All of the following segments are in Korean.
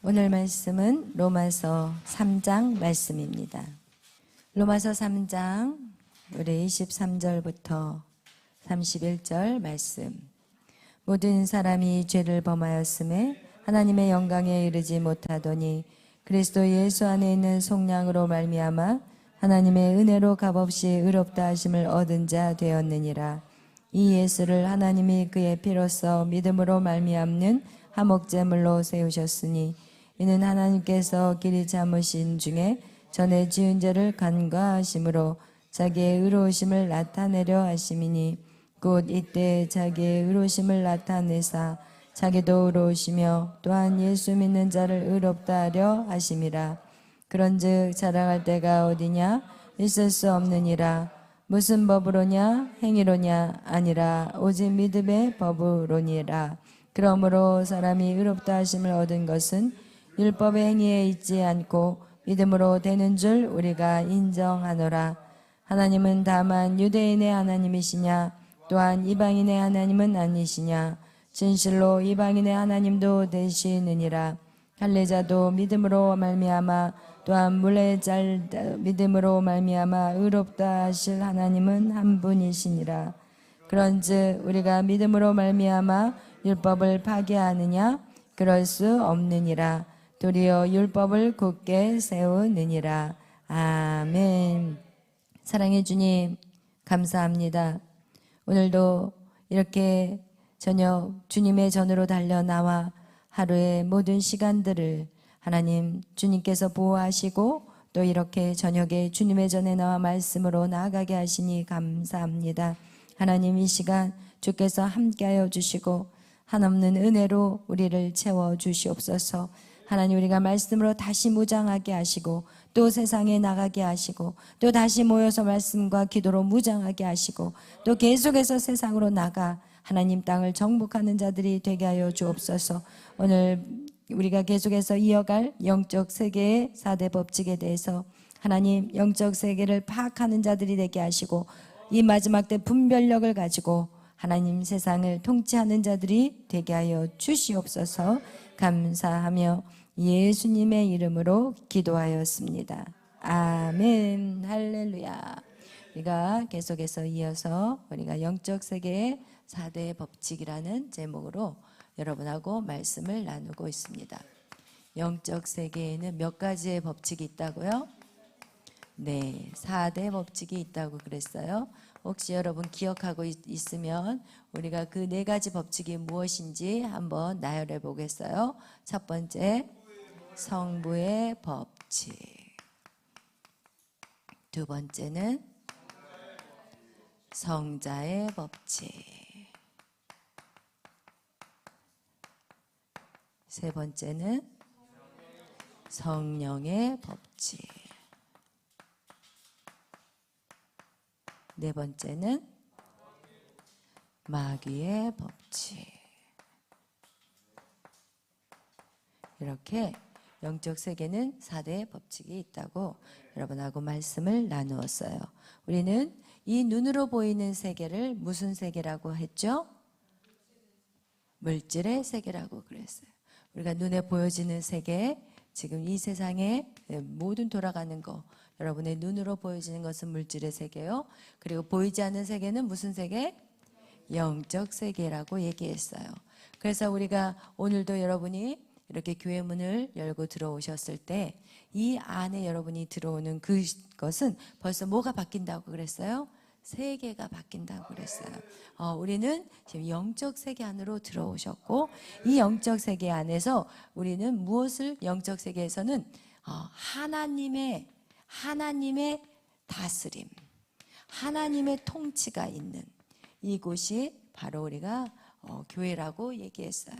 오늘 말씀은 로마서 3장 말씀입니다. 로마서 3장 우리 23절부터 31절 말씀. 모든 사람이 죄를 범하였음에 하나님의 영광에 이르지 못하더니 그리스도 예수 안에 있는 속량으로 말미암아 하나님의 은혜로 값없이 의롭다 하심을 얻은 자 되었느니라. 이 예수를 하나님이 그의 피로써 믿음으로 말미암는 화목제물로 세우셨으니 이는 하나님께서 길이 참으신 중에 전에 지은 죄를 간과하심으로 자기의 의로우심을 나타내려 하심이니 곧 이때 자기의 의로우심을 나타내사 자기도 의로우시며 또한 예수 믿는 자를 의롭다 하려 하심이라. 그런즉 자랑할 때가 어디냐? 있을 수 없느니라. 무슨 법으로냐? 행위로냐? 아니라 오직 믿음의 법으로니라. 그러므로 사람이 의롭다 하심을 얻은 것은 율법의 행위에 있지 않고 믿음으로 되는 줄 우리가 인정하노라. 하나님은 다만 유대인의 하나님이시냐? 또한 이방인의 하나님은 아니시냐? 진실로 이방인의 하나님도 되시느니라. 할례자도 믿음으로 말미암아 또한 물레잘 믿음으로 말미암아 의롭다 하실 하나님은 한 분이시니라. 그런즉 우리가 믿음으로 말미암아 율법을 파괴하느냐? 그럴 수 없느니라. 도리어 율법을 굳게 세우느니라. 아멘. 사랑해 주님, 감사합니다. 오늘도 이렇게 저녁 주님의 전으로 달려 나와 하루의 모든 시간들을 하나님 주님께서 보호하시고 또 이렇게 저녁에 주님의 전에 나와 말씀으로 나아가게 하시니 감사합니다. 하나님 이 시간 주께서 함께하여 주시고 한없는 은혜로 우리를 채워 주시옵소서. 하나님 우리가 말씀으로 다시 무장하게 하시고 또 세상에 나가게 하시고 또 다시 모여서 말씀과 기도로 무장하게 하시고 또 계속해서 세상으로 나가 하나님 땅을 정복하는 자들이 되게 하여 주옵소서. 오늘 우리가 계속해서 이어갈 영적 세계의 4대 법칙에 대해서 하나님 영적 세계를 파악하는 자들이 되게 하시고 이 마지막 때 분별력을 가지고 하나님 세상을 통치하는 자들이 되게 하여 주시옵소서. 감사하며 예수님의 이름으로 기도하였습니다. 아멘. 할렐루야. 우리가 계속해서 이어서 우리가 영적 세계의 4대 법칙이라는 제목으로 여러분하고 말씀을 나누고 있습니다. 영적 세계에는 몇 가지의 법칙이 있다고요? 네, 4대 법칙이 있다고 그랬어요. 혹시 여러분 기억하고 있으면 우리가 그 4가지 법칙이 무엇인지 한번 나열해 보겠어요. 첫 번째, 성부의 법칙. 두 번째는 성자의 법칙. 세 번째는 성령의 법칙. 네 번째는 마귀의 법칙. 이렇게 영적 세계는 4대 법칙이 있다고 여러분하고 말씀을 나누었어요. 우리는 이 눈으로 보이는 세계를 무슨 세계라고 했죠? 물질의 세계라고 그랬어요. 우리가 눈에 보여지는 세계, 지금 이 세상에 모든 돌아가는 거, 여러분의 눈으로 보여지는 것은 물질의 세계요. 그리고 보이지 않는 세계는 무슨 세계? 영적 세계라고 얘기했어요. 그래서 우리가 오늘도 여러분이 이렇게 교회 문을 열고 들어오셨을 때 이 안에 여러분이 들어오는 그것은 벌써 뭐가 바뀐다고 그랬어요? 세계가 바뀐다고 그랬어요. 우리는 지금 영적 세계 안으로 들어오셨고 이 영적 세계 안에서 우리는 무엇을 영적 세계에서는 하나님의 다스림, 하나님의 통치가 있는 이곳이 바로 우리가 교회라고 얘기했어요.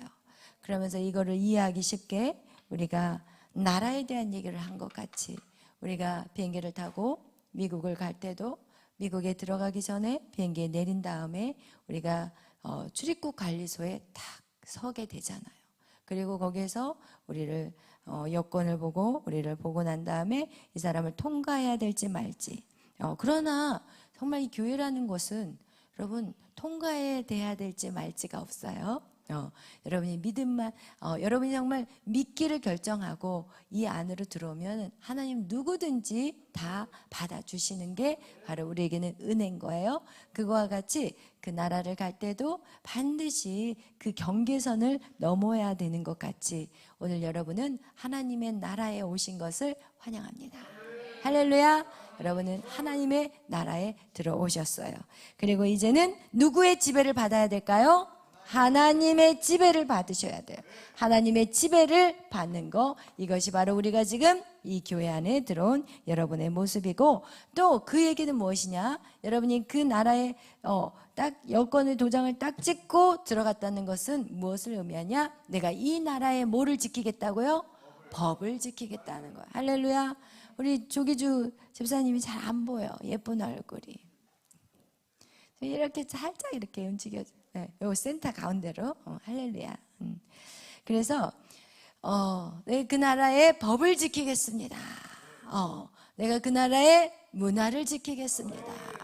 그러면서 이거를 이해하기 쉽게 우리가 나라에 대한 얘기를 한 것 같이 우리가 비행기를 타고 미국을 갈 때도 미국에 들어가기 전에 비행기에 내린 다음에 우리가 출입국 관리소에 딱 서게 되잖아요. 그리고 거기에서 우리를 여권을 보고 우리를 보고 난 다음에 이 사람을 통과해야 될지 말지. 그러나 정말 이 교회라는 곳은 여러분 통과해야 될지 말지가 없어요. 여러분이 믿음만, 여러분이 정말 믿기를 결정하고 이 안으로 들어오면 하나님 누구든지 다 받아주시는 게 바로 우리에게는 은혜인 거예요. 그거와 같이 그 나라를 갈 때도 반드시 그 경계선을 넘어야 되는 것 같이 오늘 여러분은 하나님의 나라에 오신 것을 환영합니다. 할렐루야. 여러분은 하나님의 나라에 들어오셨어요. 그리고 이제는 누구의 지배를 받아야 될까요? 하나님의 지배를 받으셔야 돼요. 하나님의 지배를 받는 거, 이것이 바로 우리가 지금 이 교회 안에 들어온 여러분의 모습이고, 또 그 얘기는 무엇이냐? 여러분이 그 나라에 딱 여권의 도장을 딱 찍고 들어갔다는 것은 무엇을 의미하냐? 내가 이 나라의 뭐를 지키겠다고요? 법을 지키겠다는 거예요. 할렐루야. 우리 조기주 집사님이 잘 안 보여. 예쁜 얼굴이. 이렇게 살짝 이렇게 움직여줘. 요 센터 가운데로. 할렐루야. 그래서 내가 그 나라의 법을 지키겠습니다. 내가 그 나라의 문화를 지키겠습니다.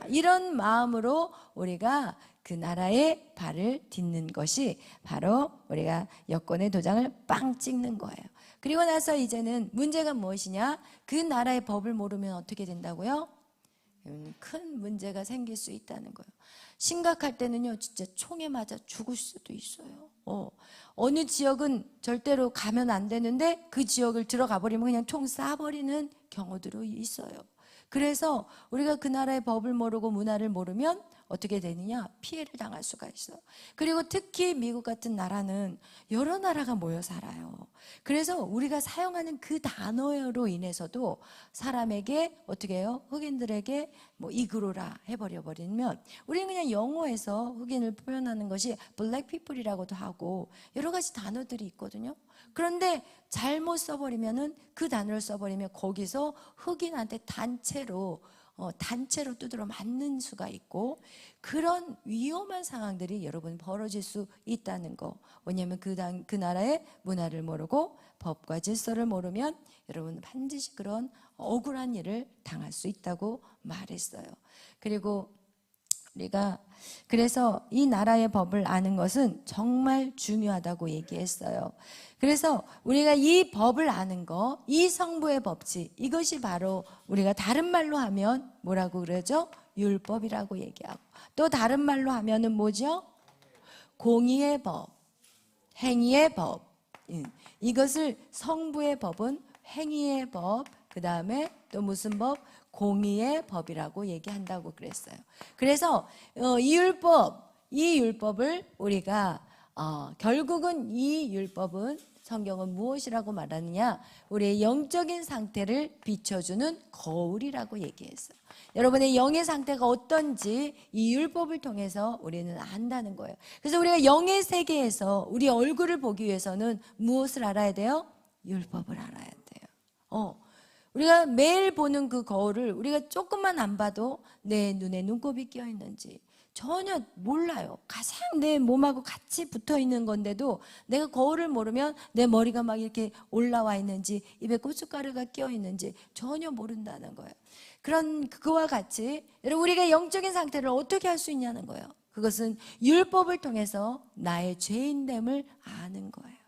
이런 마음으로 우리가 그 나라의 발을 딛는 것이 바로 우리가 여권의 도장을 빵 찍는 거예요. 그리고 나서 이제는 문제가 무엇이냐? 그 나라의 법을 모르면 어떻게 된다고요? 큰 문제가 생길 수 있다는 거예요. 심각할 때는요, 진짜 총에 맞아 죽을 수도 있어요. 어느 지역은 절대로 가면 안 되는데 그 지역을 들어가 버리면 그냥 총 쏴버리는 경우들도 있어요. 그래서 우리가 그 나라의 법을 모르고 문화를 모르면 어떻게 되느냐? 피해를 당할 수가 있어. 그리고 특히 미국 같은 나라는 여러 나라가 모여 살아요. 그래서 우리가 사용하는 그 단어로 인해서도 사람에게 어떻게 해요? 흑인들에게 뭐 이그로라 해버리면 우리는 그냥 영어에서 흑인을 표현하는 것이 black people이라고도 하고 여러 가지 단어들이 있거든요. 그런데 잘못 써버리면은 그 단어를 써버리면 거기서 흑인한테 단체로 두드러 맞는 수가 있고 그런 위험한 상황들이 여러분 벌어질 수 있다는 거. 왜냐하면 그 나라의 문화를 모르고 법과 질서를 모르면 여러분 반드시 그런 억울한 일을 당할 수 있다고 말했어요. 그리고 우리가 그래서 이 나라의 법을 아는 것은 정말 중요하다고 얘기했어요. 그래서 우리가 이 법을 아는 거, 이 성부의 법칙, 이것이 바로 우리가 다른 말로 하면 뭐라고 그러죠? 율법이라고 얘기하고, 또 다른 말로 하면은 뭐죠? 공의의 법, 행위의 법. 이것을 성부의 법은 행위의 법, 그 다음에 또 무슨 법? 공의의 법이라고 얘기한다고 그랬어요. 그래서 이 율법을 우리가 결국은 이 율법은 성경은 무엇이라고 말하느냐? 우리의 영적인 상태를 비춰주는 거울이라고 얘기했어요. 여러분의 영의 상태가 어떤지 이 율법을 통해서 우리는 안다는 거예요. 그래서 우리가 영의 세계에서 우리 얼굴을 보기 위해서는 무엇을 알아야 돼요? 율법을 알아야 돼요. 우리가 매일 보는 그 거울을 우리가 조금만 안 봐도 내 눈에 눈곱이 끼어 있는지 전혀 몰라요. 가장 내 몸하고 같이 붙어 있는 건데도 내가 거울을 모르면 내 머리가 막 이렇게 올라와 있는지 입에 고춧가루가 끼어 있는지 전혀 모른다는 거예요. 그와 같이 여러분 우리가 영적인 상태를 어떻게 할 수 있냐는 거예요. 그것은 율법을 통해서 나의 죄인됨을 아는 거예요.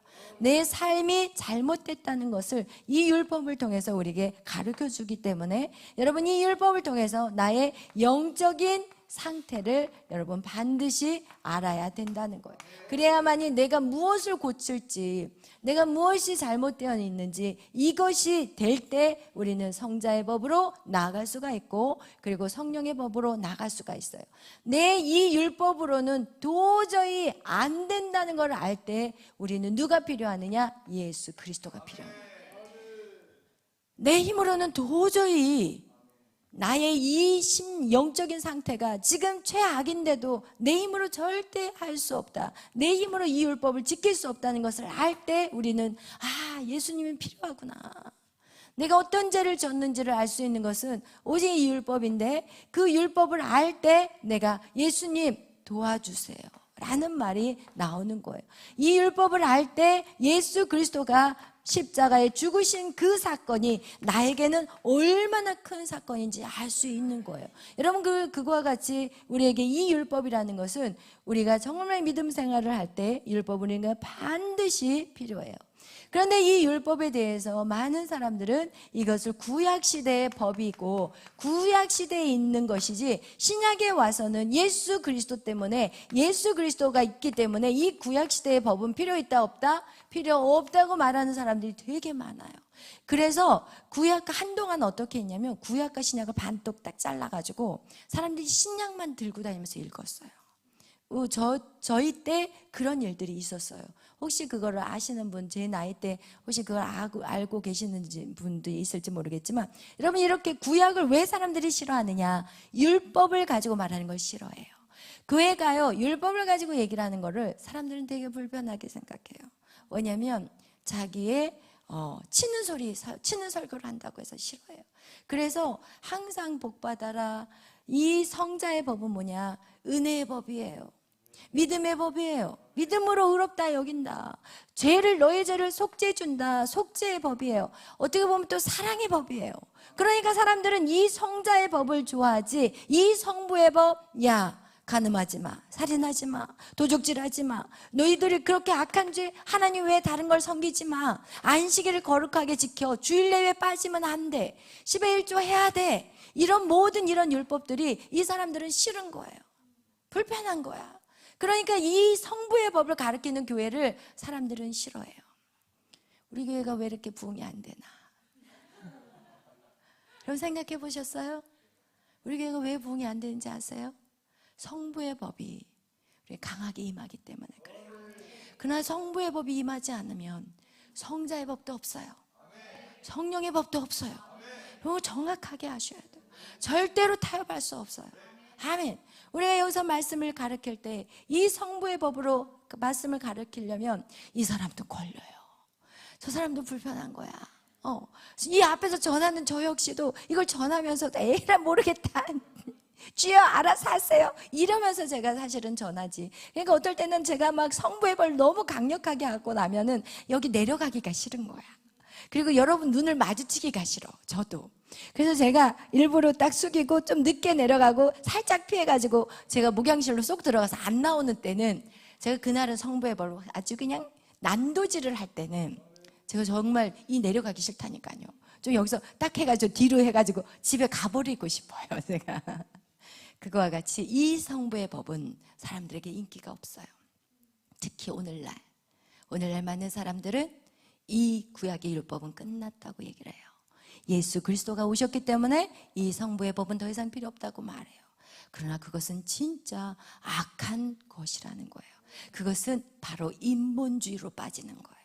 내 삶이 잘못됐다는 것을 이 율법을 통해서 우리에게 가르쳐 주기 때문에 여러분 이 율법을 통해서 나의 영적인 상태를 여러분 반드시 알아야 된다는 거예요. 그래야만이 내가 무엇을 고칠지, 내가 무엇이 잘못되어 있는지 이것이 될 때 우리는 성자의 법으로 나아갈 수가 있고 그리고 성령의 법으로 나아갈 수가 있어요. 내 이 율법으로는 도저히 안 된다는 걸 알 때 우리는 누가 필요하느냐? 예수 그리스도가 필요합니다. 내 힘으로는 도저히 나의 이 영적인 상태가 지금 최악인데도 내 힘으로 절대 할 수 없다. 내 힘으로 이 율법을 지킬 수 없다는 것을 알 때 우리는 예수님이 필요하구나. 내가 어떤 죄를 졌는지를 알 수 있는 것은 오직 이 율법인데 그 율법을 알 때 내가 예수님 도와주세요 라는 말이 나오는 거예요. 이 율법을 알 때 예수 그리스도가 십자가에 죽으신 그 사건이 나에게는 얼마나 큰 사건인지 알 수 있는 거예요. 여러분, 그거와 같이 우리에게 이 율법이라는 것은 우리가 정말 믿음 생활을 할 때 율법은 우리가 반드시 필요해요. 그런데 이 율법에 대해서 많은 사람들은 이것을 구약시대의 법이고 구약시대에 있는 것이지, 신약에 와서는 예수 그리스도 때문에, 예수 그리스도가 있기 때문에 이 구약시대의 법은 필요 있다 없다? 필요 없다고 말하는 사람들이 되게 많아요. 그래서 구약, 한동안 어떻게 했냐면 구약과 신약을 반뚝 딱 잘라가지고 사람들이 신약만 들고 다니면서 읽었어요. 저희 때 그런 일들이 있었어요. 혹시 그거를 아시는 분, 제 나이 때 혹시 그걸 알고 계시는 분도 있을지 모르겠지만, 여러분, 이렇게 구약을 왜 사람들이 싫어하느냐? 율법을 가지고 말하는 걸 싫어해요. 교회가요, 율법을 가지고 얘기를 하는 거를 사람들은 되게 불편하게 생각해요. 왜냐하면 자기의 치는 설교를 한다고 해서 싫어해요. 그래서 항상 복받아라. 이 성자의 법은 뭐냐? 은혜의 법이에요. 믿음의 법이에요. 믿음으로 의롭다 여긴다. 너의 죄를 속죄해준다. 속죄의 법이에요. 어떻게 보면 또 사랑의 법이에요. 그러니까 사람들은 이 성자의 법을 좋아하지, 이 성부의 법, 야, 간음하지 마, 살인하지 마, 도적질하지 마, 너희들이 그렇게 악한 죄, 하나님 외에 다른 걸 섬기지 마, 안식일을 거룩하게 지켜, 주일 내외 빠지면 안 돼, 10의 1조 해야 돼. 이런 모든 이런 율법들이 이 사람들은 싫은 거예요. 불편한 거야. 그러니까 이 성부의 법을 가르치는 교회를 사람들은 싫어해요. 우리 교회가 왜 이렇게 부흥이 안 되나? 여러분, 생각해 보셨어요? 우리 교회가 왜 부흥이 안 되는지 아세요? 성부의 법이 강하게 임하기 때문에 그래요. 그러나 성부의 법이 임하지 않으면 성자의 법도 없어요. 성령의 법도 없어요. 이거 정확하게 아셔야 돼요. 절대로 타협할 수 없어요. 아멘. 우리가 여기서 말씀을 가르칠 때 이 성부의 법으로 그 말씀을 가르치려면 이 사람도 걸려요. 저 사람도 불편한 거야. 이 앞에서 전하는 저 역시도 이걸 전하면서 에라 모르겠다. 주여 알아서 하세요. 이러면서 제가 사실은 전하지. 그러니까 어떨 때는 제가 막 성부의 법을 너무 강력하게 하고 나면은 여기 내려가기가 싫은 거야. 그리고 여러분 눈을 마주치기가 싫어. 저도. 그래서 제가 일부러 딱 숙이고 좀 늦게 내려가고 살짝 피해가지고 제가 목양실로 쏙 들어가서 안 나오는 때는, 제가 그날은 성부의 법을 아주 그냥 난도질을 할 때는 제가 정말 내려가기 싫다니까요. 좀 여기서 딱 해가지고 뒤로 해가지고 집에 가버리고 싶어요. 제가. 그거와 같이 이 성부의 법은 사람들에게 인기가 없어요. 특히 오늘날 많은 사람들은 이 구약의 율법은 끝났다고 얘기를 해요. 예수 그리스도가 오셨기 때문에 이 성부의 법은 더 이상 필요 없다고 말해요. 그러나 그것은 진짜 악한 것이라는 거예요. 그것은 바로 인본주의로 빠지는 거예요.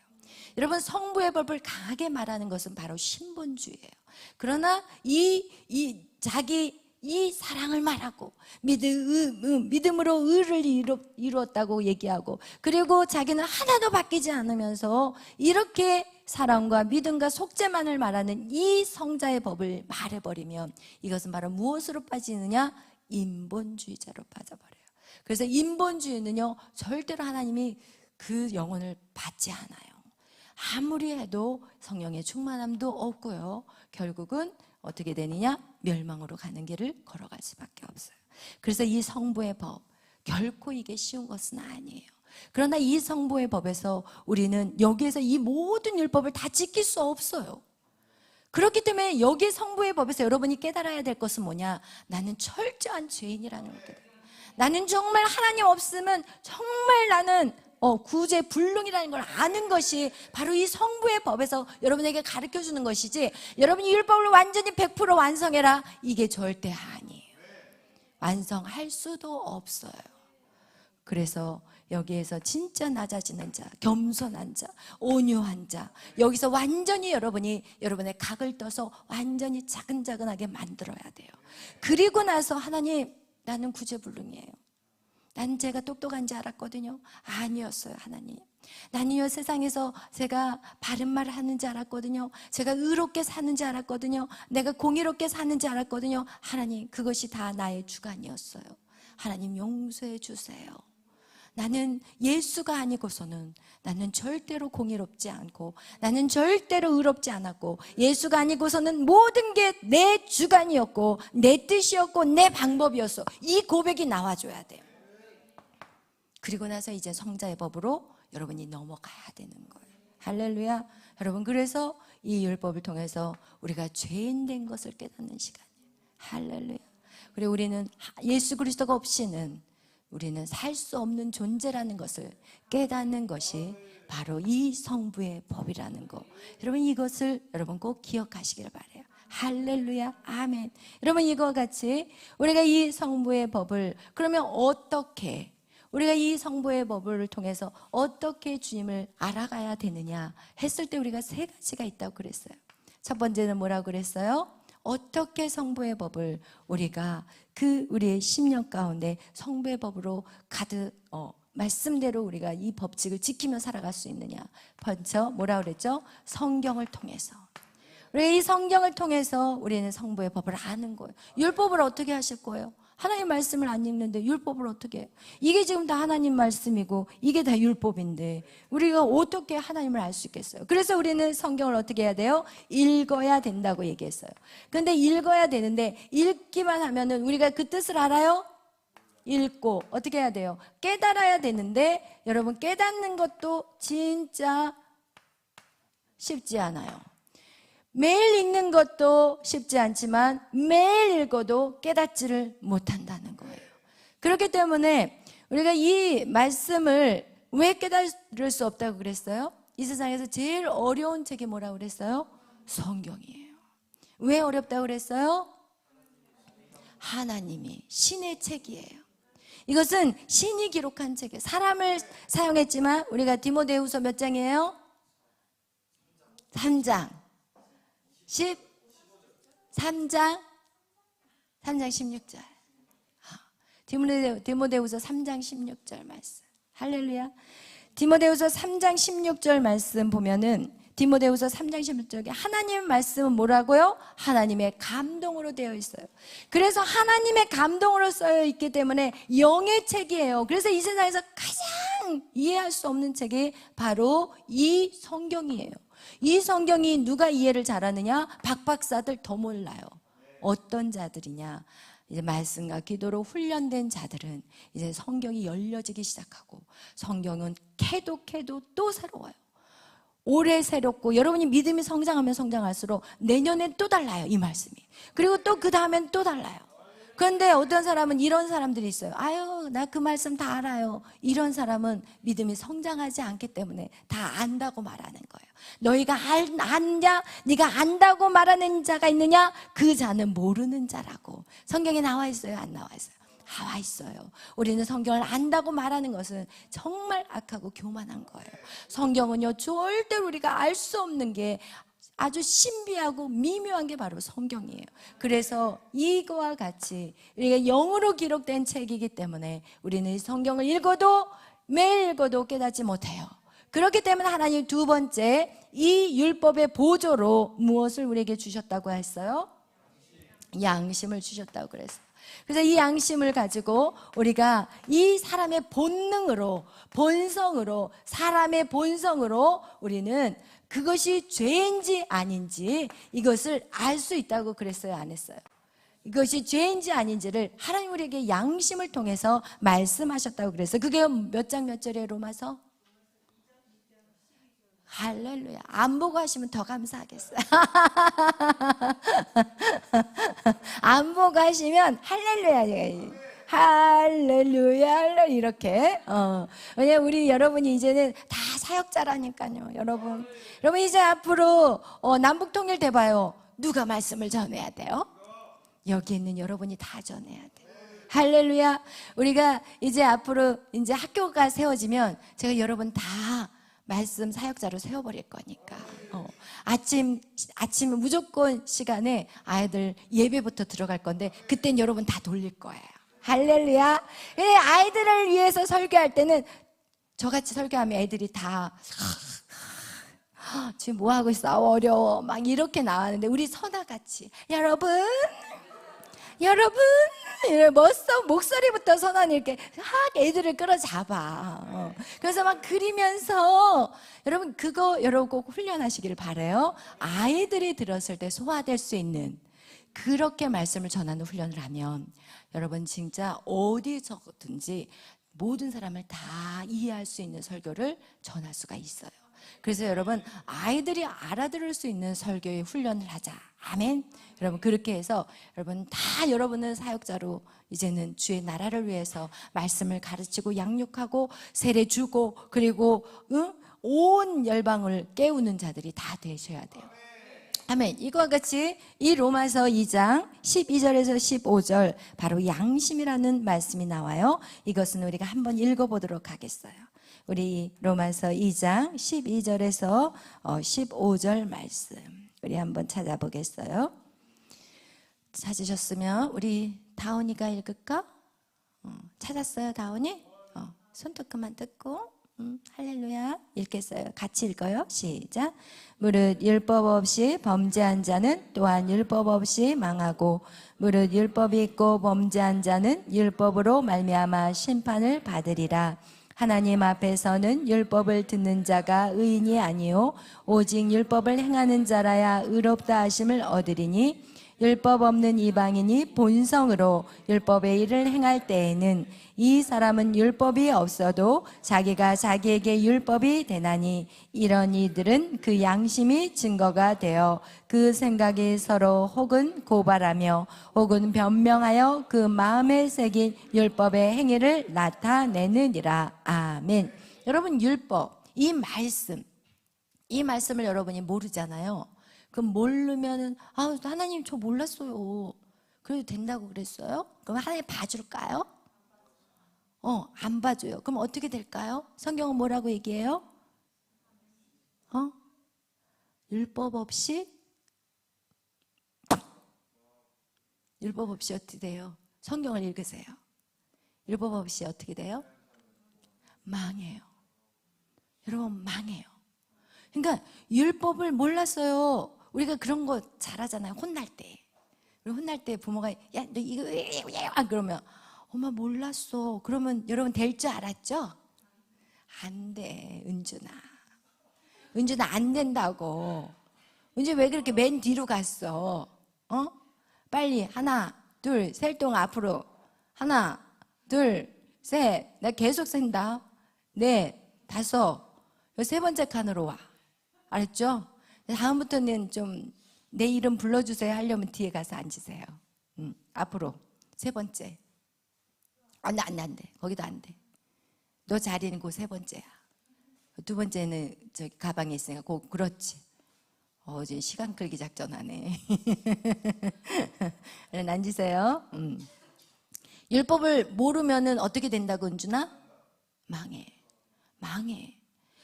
여러분, 성부의 법을 강하게 말하는 것은 바로 신본주의예요. 그러나 자기 사랑을 말하고 믿음으로 의를 이루었다고 얘기하고, 그리고 자기는 하나도 바뀌지 않으면서 이렇게 사랑과 믿음과 속죄만을 말하는 이 성자의 법을 말해버리면 이것은 바로 무엇으로 빠지느냐? 인본주의자로 빠져버려요. 그래서 인본주의는요, 절대로 하나님이 그 영혼을 받지 않아요. 아무리 해도 성령의 충만함도 없고요, 결국은 어떻게 되느냐? 멸망으로 가는 길을 걸어갈 수밖에 없어요. 그래서 이 성부의 법, 결코 이게 쉬운 것은 아니에요. 그러나 이 성부의 법에서 우리는 여기에서 이 모든 율법을 다 지킬 수 없어요. 그렇기 때문에 여기 성부의 법에서 여러분이 깨달아야 될 것은 뭐냐? 나는 철저한 죄인이라는 것들. 나는 정말 하나님 없으면 정말 나는 구제 불능이라는 걸 아는 것이 바로 이 성부의 법에서 여러분에게 가르쳐주는 것이지, 여러분이 율법을 완전히 100% 완성해라, 이게 절대 아니에요. 완성할 수도 없어요. 그래서 여기에서 진짜 낮아지는 자, 겸손한 자, 온유한 자, 여기서 완전히 여러분의 각을 떠서 완전히 차근차근하게 만들어야 돼요. 그리고 나서 하나님, 나는 구제불능이에요. 난 제가 똑똑한지 알았거든요. 아니었어요. 하나님, 나는요 세상에서 제가 바른 말을 하는지 알았거든요. 제가 의롭게 사는지 알았거든요. 내가 공의롭게 사는지 알았거든요. 하나님, 그것이 다 나의 주관이었어요. 하나님, 용서해 주세요. 나는 예수가 아니고서는 나는 절대로 공의롭지 않고 나는 절대로 의롭지 않았고 예수가 아니고서는 모든 게 내 주관이었고 내 뜻이었고 내 방법이었어. 이 고백이 나와줘야 돼요. 그리고 나서 이제 성자의 법으로 여러분이 넘어가야 되는 거예요. 할렐루야. 여러분, 그래서 이 율법을 통해서 우리가 죄인 된 것을 깨닫는 시간이에요. 할렐루야. 그리고 우리는 예수 그리스도가 없이는 우리는 살 수 없는 존재라는 것을 깨닫는 것이 바로 이 성부의 법이라는 거. 여러분, 이것을 여러분 꼭 기억하시길 바라요. 할렐루야. 아멘. 여러분, 이거와 같이 우리가 이 성부의 법을 그러면 어떻게, 우리가 이 성부의 법을 통해서 어떻게 주님을 알아가야 되느냐 했을 때 우리가 세 가지가 있다고 그랬어요. 첫 번째는 뭐라고 그랬어요? 어떻게 성부의 법을 우리가 우리의 심령 가운데 성부의 법으로 가득 말씀대로 우리가 이 법칙을 지키며 살아갈 수 있느냐. 먼저 뭐라고 그랬죠? 성경을 통해서. 우리 이 성경을 통해서 우리는 성부의 법을 아는 거예요. 율법을 어떻게 하실 거예요? 하나님 말씀을 안 읽는데 율법을 어떻게 해요? 이게 지금 다 하나님 말씀이고 이게 다 율법인데 우리가 어떻게 하나님을 알 수 있겠어요? 그래서 우리는 성경을 어떻게 해야 돼요? 읽어야 된다고 얘기했어요. 그런데 읽어야 되는데 읽기만 하면은 우리가 그 뜻을 알아요? 읽고 어떻게 해야 돼요? 깨달아야 되는데 여러분, 깨닫는 것도 진짜 쉽지 않아요. 매일 읽는 것도 쉽지 않지만 매일 읽어도 깨닫지를 못한다는 거예요. 그렇기 때문에 우리가 이 말씀을 왜 깨달을 수 없다고 그랬어요? 이 세상에서 제일 어려운 책이 뭐라고 그랬어요? 성경이에요. 왜 어렵다고 그랬어요? 하나님이 신의 책이에요. 이것은 신이 기록한 책이에요. 사람을 사용했지만 우리가 디모데후서 몇 장이에요? 3장 3장 16절. 디모데후서 3장 16절 말씀. 할렐루야. 디모데후서 3장 16절 말씀 보면은 디모데후서 3장 16절에 하나님의 말씀은 뭐라고요? 하나님의 감동으로 되어 있어요. 그래서 하나님의 감동으로 쓰여 있기 때문에 영의 책이에요. 그래서 이 세상에서 가장 이해할 수 없는 책이 바로 이 성경이에요. 이 성경이 누가 이해를 잘하느냐? 박박사들 더 몰라요. 어떤 자들이냐? 이제 말씀과 기도로 훈련된 자들은 이제 성경이 열려지기 시작하고 성경은 캐도 또 새로워요. 올해 새롭고 여러분이 믿음이 성장하면 성장할수록 내년엔 또 달라요, 이 말씀이. 그리고 또 그 다음엔 또 달라요. 그런데 어떤 사람은 이런 사람들이 있어요. 아유, 나 그 말씀 다 알아요. 이런 사람은 믿음이 성장하지 않기 때문에 다 안다고 말하는 거예요. 너희가 안냐? 네가 안다고 말하는 자가 있느냐? 그 자는 모르는 자라고. 성경에 나와 있어요? 안 나와 있어요? 나와 있어요. 우리는 성경을 안다고 말하는 것은 정말 악하고 교만한 거예요. 성경은요, 절대로 우리가 알 수 없는 게 아주 신비하고 미묘한 게 바로 성경이에요. 그래서 이거와 같이 우리가 영으로 기록된 책이기 때문에 우리는 성경을 읽어도 매일 읽어도 깨닫지 못해요. 그렇기 때문에 하나님 두 번째 이 율법의 보조로 무엇을 우리에게 주셨다고 했어요? 양심을 주셨다고 그랬어요. 그래서 이 양심을 가지고 우리가 이 사람의 본능으로, 본성으로, 사람의 본성으로 우리는 그것이 죄인지 아닌지 이것을 알 수 있다고 그랬어요, 안 했어요? 이것이 죄인지 아닌지를 하나님 우리에게 양심을 통해서 말씀하셨다고 그랬어요. 그게 몇 장 몇 절이에요, 로마서? 할렐루야. 안 보고 하시면 더 감사하겠어요. 안 보고 하시면 할렐루야. 할렐루야. 이렇게. 왜냐면 우리 여러분이 이제는 다 사역자라니까요. 여러분 이제 앞으로 남북통일 돼봐요. 누가 말씀을 전해야 돼요? 여기 있는 여러분이 다 전해야 돼요. 할렐루야. 우리가 이제 앞으로 이제 학교가 세워지면 제가 여러분 다 말씀 사역자로 세워버릴 거니까 아침 무조건 시간에 아이들 예배부터 들어갈 건데 그땐 여러분 다 돌릴 거예요. 할렐루야. 아이들을 위해서 설교할 때는 저같이 설교하면 애들이 다 지금 뭐하고 있어? 어려워 막 이렇게 나왔는데 우리 선아같이 여러분 여러분, 목소리부터 선언이 이렇게 확 애들을 끌어잡아. 그래서 막 그리면서 여러분 그거 여러분 꼭 훈련하시기를 바라요. 아이들이 들었을 때 소화될 수 있는 그렇게 말씀을 전하는 훈련을 하면 여러분 진짜 어디서든지 모든 사람을 다 이해할 수 있는 설교를 전할 수가 있어요. 그래서 여러분 아이들이 알아들을 수 있는 설교의 훈련을 하자. 아멘. 여러분 그렇게 해서 여러분 다 여러분은 사역자로 이제는 주의 나라를 위해서 말씀을 가르치고 양육하고 세례 주고 그리고 온 열방을 깨우는 자들이 다 되셔야 돼요. 아멘. 이거와 같이 이 로마서 2장 12절에서 15절 바로 양심이라는 말씀이 나와요. 이것은 우리가 한번 읽어보도록 하겠어요. 우리 로마서 2장 12절에서 15절 말씀 우리 한번 찾아보겠어요. 찾으셨으면 우리 다운이가 읽을까? 찾았어요 다운이? 손톱 그만 뜯고 할렐루야 읽겠어요. 같이 읽어요. 시작. 무릇 율법 없이 범죄한 자는 또한 율법 없이 망하고 무릇 율법이 있고 범죄한 자는 율법으로 말미암아 심판을 받으리라. 하나님 앞에서는 율법을 듣는 자가 의인이 아니요 오직 율법을 행하는 자라야 의롭다 하심을 얻으리니 율법 없는 이방인이 본성으로 율법의 일을 행할 때에는 이 사람은 율법이 없어도 자기가 자기에게 율법이 되나니 이런 이들은 그 양심이 증거가 되어 그 생각이 서로 혹은 고발하며 혹은 변명하여 그 마음에 새긴 율법의 행위를 나타내느니라. 아멘. 여러분 율법 이 말씀을 여러분이 모르잖아요. 그럼 모르면은 하나님 저 몰랐어요. 그래도 된다고 그랬어요? 그럼 하나님 봐줄까요? 안 봐줘요. 그럼 어떻게 될까요? 성경은 뭐라고 얘기해요? 율법 없이 어떻게 돼요? 성경을 읽으세요. 율법 없이 어떻게 돼요? 망해요. 여러분 망해요. 그러니까 율법을 몰랐어요. 우리가 그런 거 잘하잖아요. 혼날 때. 혼날 때 부모가 야 너 이거 왜 그러면 엄마 몰랐어. 그러면 여러분 될 줄 알았죠? 안 돼. 은준아 안 된다고. 은준 왜 그렇게 맨 뒤로 갔어? 빨리 하나 둘 셀 동안 앞으로 하나 둘 셋. 나 계속 센다. 넷 다섯 세 번째 칸으로 와. 알았죠? 다음부터는 좀 내 이름 불러주세요 하려면 뒤에 가서 앉으세요. 앞으로 세 번째. 안 돼. 거기도 안 돼. 너 자리는 그 세 번째야. 두 번째는 저기 가방에 있으니까 그렇지. 이제 시간 끌기 작전하네. 앉으세요. 율법을 모르면은 어떻게 된다고 은준아? 망해.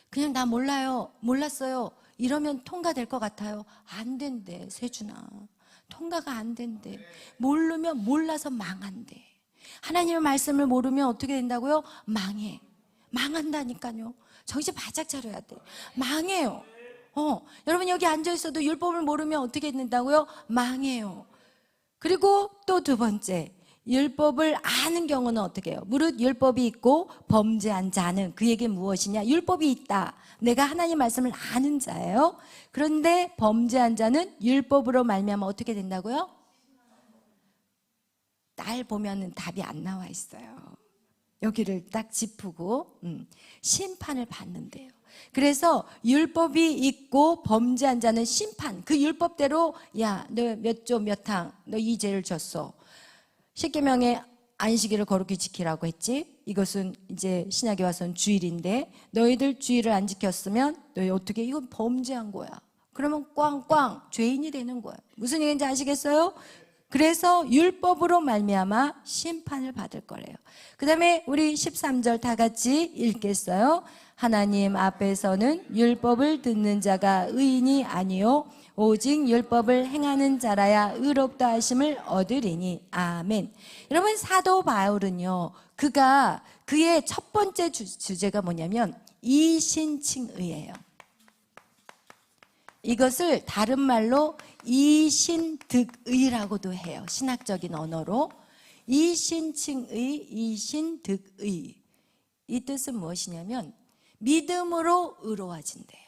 그냥 나 몰랐어요. 이러면 통과될 것 같아요. 안 된대, 세준아. 통과가 안 된대. 모르면 몰라서 망한대. 하나님의 말씀을 모르면 어떻게 된다고요? 망한다니까요. 정신 바짝 차려야 돼. 망해요. 여러분 여기 앉아있어도 율법을 모르면 어떻게 된다고요? 망해요. 그리고 또 두 번째. 율법을 아는 경우는 어떻게 해요? 무릇 율법이 있고 범죄한 자는 그에게 무엇이냐? 율법이 있다. 내가 하나님 말씀을 아는 자예요. 그런데 범죄한 자는 율법으로 말미암아 어떻게 된다고요? 날 보면은 답이 안 나와 있어요. 여기를 딱 짚고 심판을 받는데요. 그래서 율법이 있고 범죄한 자는 심판. 그 율법대로 야, 너 몇 조 몇 항, 너 이 죄를 졌어. 십계명의 안식일을 거룩히 지키라고 했지. 이것은 이제 신약에 와서는 주일인데 너희들 주일을 안 지켰으면 너희 어떻게 이건 범죄한 거야. 그러면 꽝꽝 죄인이 되는 거야. 무슨 얘기인지 아시겠어요? 그래서 율법으로 말미암아 심판을 받을 거래요. 그 다음에 우리 13절 다 같이 읽겠어요. 하나님 앞에서는 율법을 듣는 자가 의인이 아니요 오직 율법을 행하는 자라야 의롭다 하심을 얻으리니. 아멘. 여러분 사도 바울은요 그의 첫 번째 주제가 뭐냐면 이신칭의예요. 이것을 다른 말로 이신득의라고도 해요. 신학적인 언어로. 이신칭의, 이신득의. 이 뜻은 무엇이냐면 믿음으로 의로워진대요.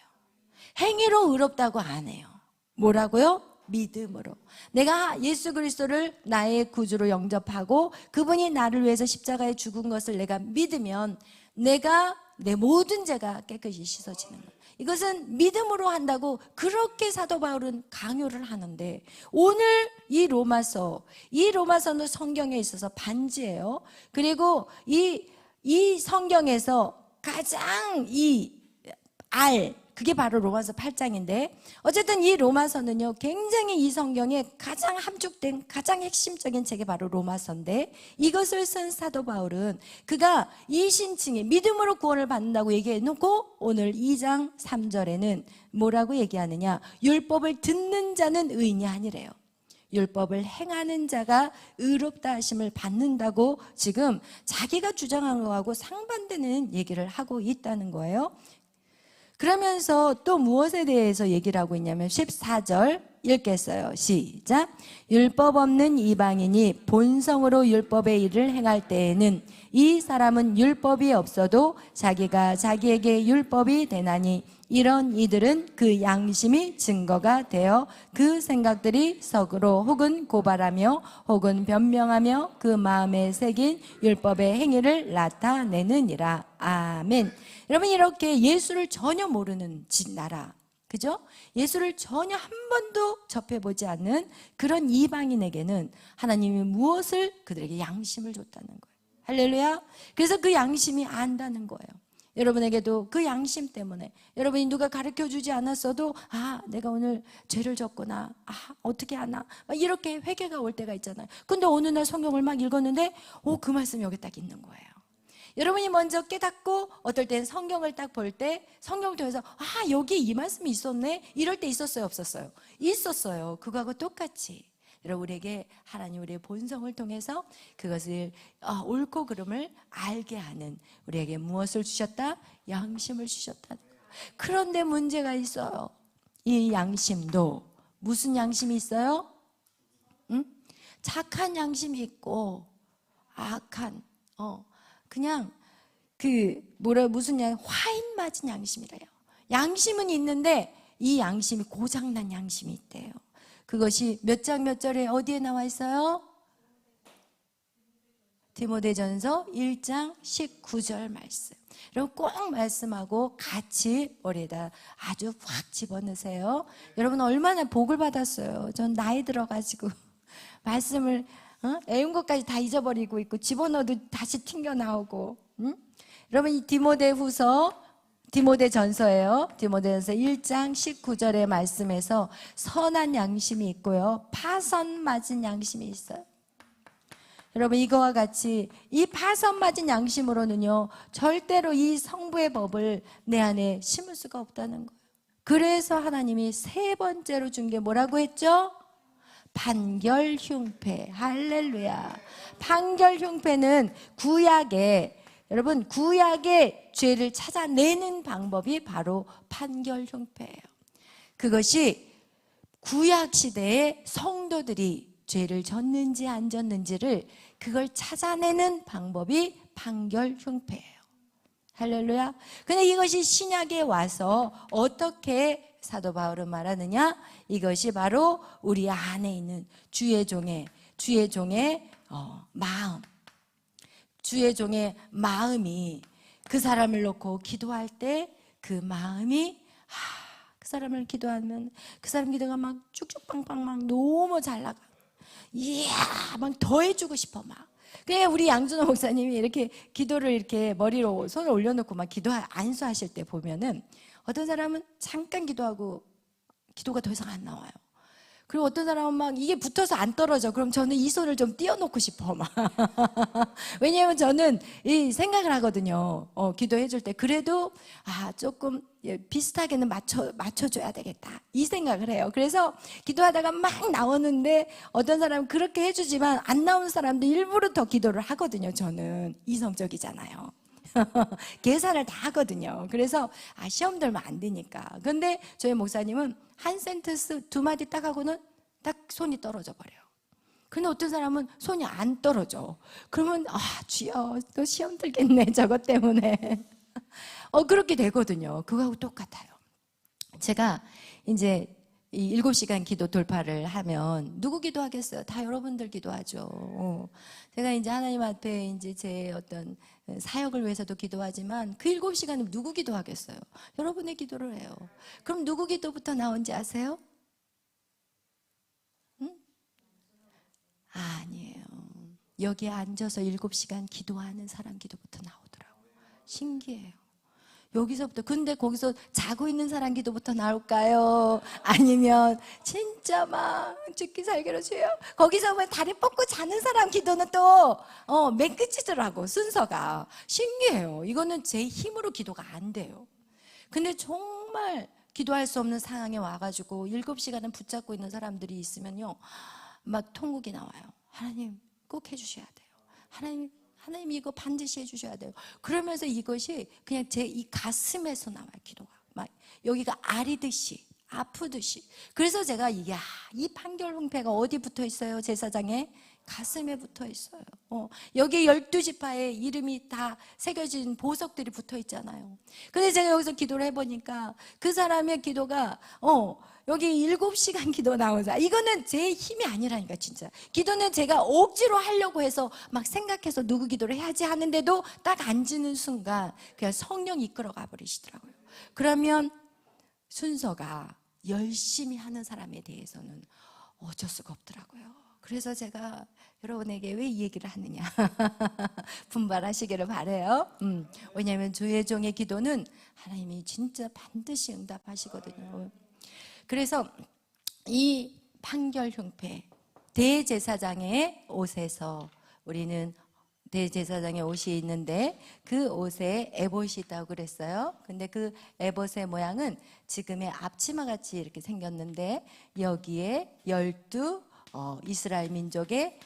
행위로 의롭다고 안 해요. 뭐라고요? 믿음으로. 내가 예수 그리스도를 나의 구주로 영접하고 그분이 나를 위해서 십자가에 죽은 것을 내가 믿으면 내가 내 모든 죄가 깨끗이 씻어지는 거예요. 이것은 믿음으로 한다고 그렇게 사도 바울은 강요를 하는데, 오늘 이 로마서는 성경에 있어서 반지예요. 그리고 이 성경에서 가장 그게 바로 로마서 8장인데, 어쨌든 이 로마서는요, 굉장히 이 성경에 가장 함축된 가장 핵심적인 책이 바로 로마서인데, 이것을 쓴 사도 바울은 그가 이신칭의 믿음으로 구원을 받는다고 얘기해놓고 오늘 2장 3절에는 뭐라고 얘기하느냐, 율법을 듣는 자는 의인이 아니래요. 율법을 행하는 자가 의롭다 하심을 받는다고 지금 자기가 주장한 거하고 상반되는 얘기를 하고 있다는 거예요. 그러면서 또 무엇에 대해서 얘기를 하고 있냐면 14절 읽겠어요. 시작. 율법 없는 이방인이 본성으로 율법의 일을 행할 때에는 이 사람은 율법이 없어도 자기가 자기에게 율법이 되나니, 이런 이들은 그 양심이 증거가 되어 그 생각들이 석으로 혹은 고발하며 혹은 변명하며 그 마음에 새긴 율법의 행위를 나타내느니라. 아멘. 여러분, 이렇게 예수를 전혀 모르는 나라, 그죠? 예수를 전혀 한 번도 접해보지 않는 그런 이방인에게는 하나님이 무엇을? 그들에게 양심을 줬다는 거예요. 할렐루야. 그래서 그 양심이 안다는 거예요. 여러분에게도 그 양심 때문에, 여러분이 누가 가르쳐주지 않았어도 내가 오늘 죄를 졌구나, 어떻게 하나, 막 이렇게 회개가 올 때가 있잖아요. 근데 어느 날 성경을 막 읽었는데 그 말씀이 여기 딱 있는 거예요. 여러분이 먼저 깨닫고, 어떨 땐 성경을 딱 볼 때 성경을 통해서 여기 이 말씀이 있었네, 이럴 때 있었어요, 없었어요? 있었어요. 그거하고 똑같이 여러분, 우리에게 하나님 우리의 본성을 통해서 그것을 옳고 그름을 알게 하는, 우리에게 무엇을 주셨다? 양심을 주셨다. 그런데 문제가 있어요. 이 양심도 무슨 양심이 있어요? 착한 양심이 있고 악한 그냥 무슨 화인 맞은 양심이래요. 양심은 있는데 이 양심이 고장난 양심이 있대요. 그것이 몇 장 몇 절에 어디에 나와 있어요? 디모데전서 1장 19절 말씀. 여러분 꼭 말씀하고 같이 머리에다 아주 확 집어넣으세요. 여러분 얼마나 복을 받았어요. 전 나이 들어가지고 말씀을 애운 것까지 다 잊어버리고 있고, 집어넣어도 다시 튕겨 나오고. 여러분, 이 디모데전서예요. 디모데전서 1장 19절의 말씀에서 선한 양심이 있고요, 파선 맞은 양심이 있어요. 여러분, 이거와 같이 이 파선 맞은 양심으로는요, 절대로 이 성부의 법을 내 안에 심을 수가 없다는 거예요. 그래서 하나님이 세 번째로 준 게 뭐라고 했죠? 판결흉패. 할렐루야. 판결흉패는 여러분 구약의 죄를 찾아내는 방법이 바로 판결흉패예요. 그것이 구약 시대의 성도들이 죄를 졌는지 안 졌는지를 그걸 찾아내는 방법이 판결흉패예요. 할렐루야. 근데 이것이 신약에 와서 어떻게 사도 바울은 말하느냐? 이것이 바로 우리 안에 있는 주의 종의 마음, 주의 종의 마음이, 그 사람을 놓고 기도할 때 그 마음이 그 사람을 기도하면 그 사람 기도가 막 쭉쭉빵빵 막 너무 잘 나가. 이야, 막 더 해주고 싶어 막. 그냥 우리 양준호 목사님이 이렇게 기도를 이렇게 머리로 손을 올려놓고 막 안수하실 때 보면은, 어떤 사람은 잠깐 기도하고 기도가 더 이상 안 나와요. 그리고 어떤 사람은 막 이게 붙어서 안 떨어져. 그럼 저는 이 손을 좀 띄워놓고 싶어 막. 왜냐하면 저는 이 생각을 하거든요. 기도해 줄 때 그래도 조금 비슷하게는 맞춰줘야 되겠다, 이 생각을 해요. 그래서 기도하다가 막 나오는데, 어떤 사람은 그렇게 해주지만 안 나오는 사람도 일부러 더 기도를 하거든요. 저는 이성적이잖아요. 계산을 다 하거든요. 그래서 시험 들면 안 되니까. 근데 저희 목사님은 한 센텐스 두 마디 딱 하고는 딱 손이 떨어져 버려요. 근데 어떤 사람은 손이 안 떨어져. 그러면 주여 또 시험 들겠네 저것 때문에. 그렇게 되거든요. 그거하고 똑같아요. 제가 이제 이 7시간 기도 돌파를 하면 누구 기도하겠어요? 다 여러분들 기도하죠. 제가 이제 하나님 앞에 이제 제 어떤 사역을 위해서도 기도하지만 그 7시간은 누구 기도하겠어요? 여러분의 기도를 해요. 그럼 누구 기도부터 나온지 아세요? 응? 아니에요. 여기에 앉아서 7시간 기도하는 사람 기도부터 나오더라고요. 신기해요. 여기서부터. 근데 거기서 자고 있는 사람 기도부터 나올까요? 아니면 진짜 막 죽기 살기로 주요. 거기서 보면 다리 뻗고 자는 사람 기도는 또 맨 끝이더라고. 순서가 신기해요. 이거는 제 힘으로 기도가 안 돼요. 근데 정말 기도할 수 없는 상황에 와가지고 7시간은 붙잡고 있는 사람들이 있으면요, 막 통곡이 나와요. 하나님 꼭 해주셔야 돼요. 하나님 이거 반드시 해주셔야 돼요. 그러면서 이것이 그냥 제 이 가슴에서 나와요. 기도가 막 여기가 아리듯이 아프듯이. 그래서 제가 이 판결문패가 어디 붙어 있어요? 제사장에 가슴에 붙어 있어요. 여기 12지파에 이름이 다 새겨진 보석들이 붙어 있잖아요. 근데 제가 여기서 기도를 해보니까 그 사람의 기도가 여기 7시간 기도 나오자. 이거는 제 힘이 아니라니까. 진짜 기도는 제가 억지로 하려고 해서 막 생각해서 누구 기도를 해야지 하는데도 딱 앉는 순간 그냥 성령이 이끌어가 버리시더라고요. 그러면 순서가 열심히 하는 사람에 대해서는 어쩔 수가 없더라고요. 그래서 제가 여러분에게 왜 이 얘기를 하느냐 분발하시기를 바라요. 왜냐하면 주의 종의 기도는 하나님이 진짜 반드시 응답하시거든요. 그래서 이 판결 흉패 대제사장의 옷에서, 우리는 대제사장의 옷이 있는데 그 옷에 에봇이 있다고 그랬어요. 근데 그 에봇의 모양은 지금의 앞치마 같이 이렇게 생겼는데 여기에 12 이스라엘 민족의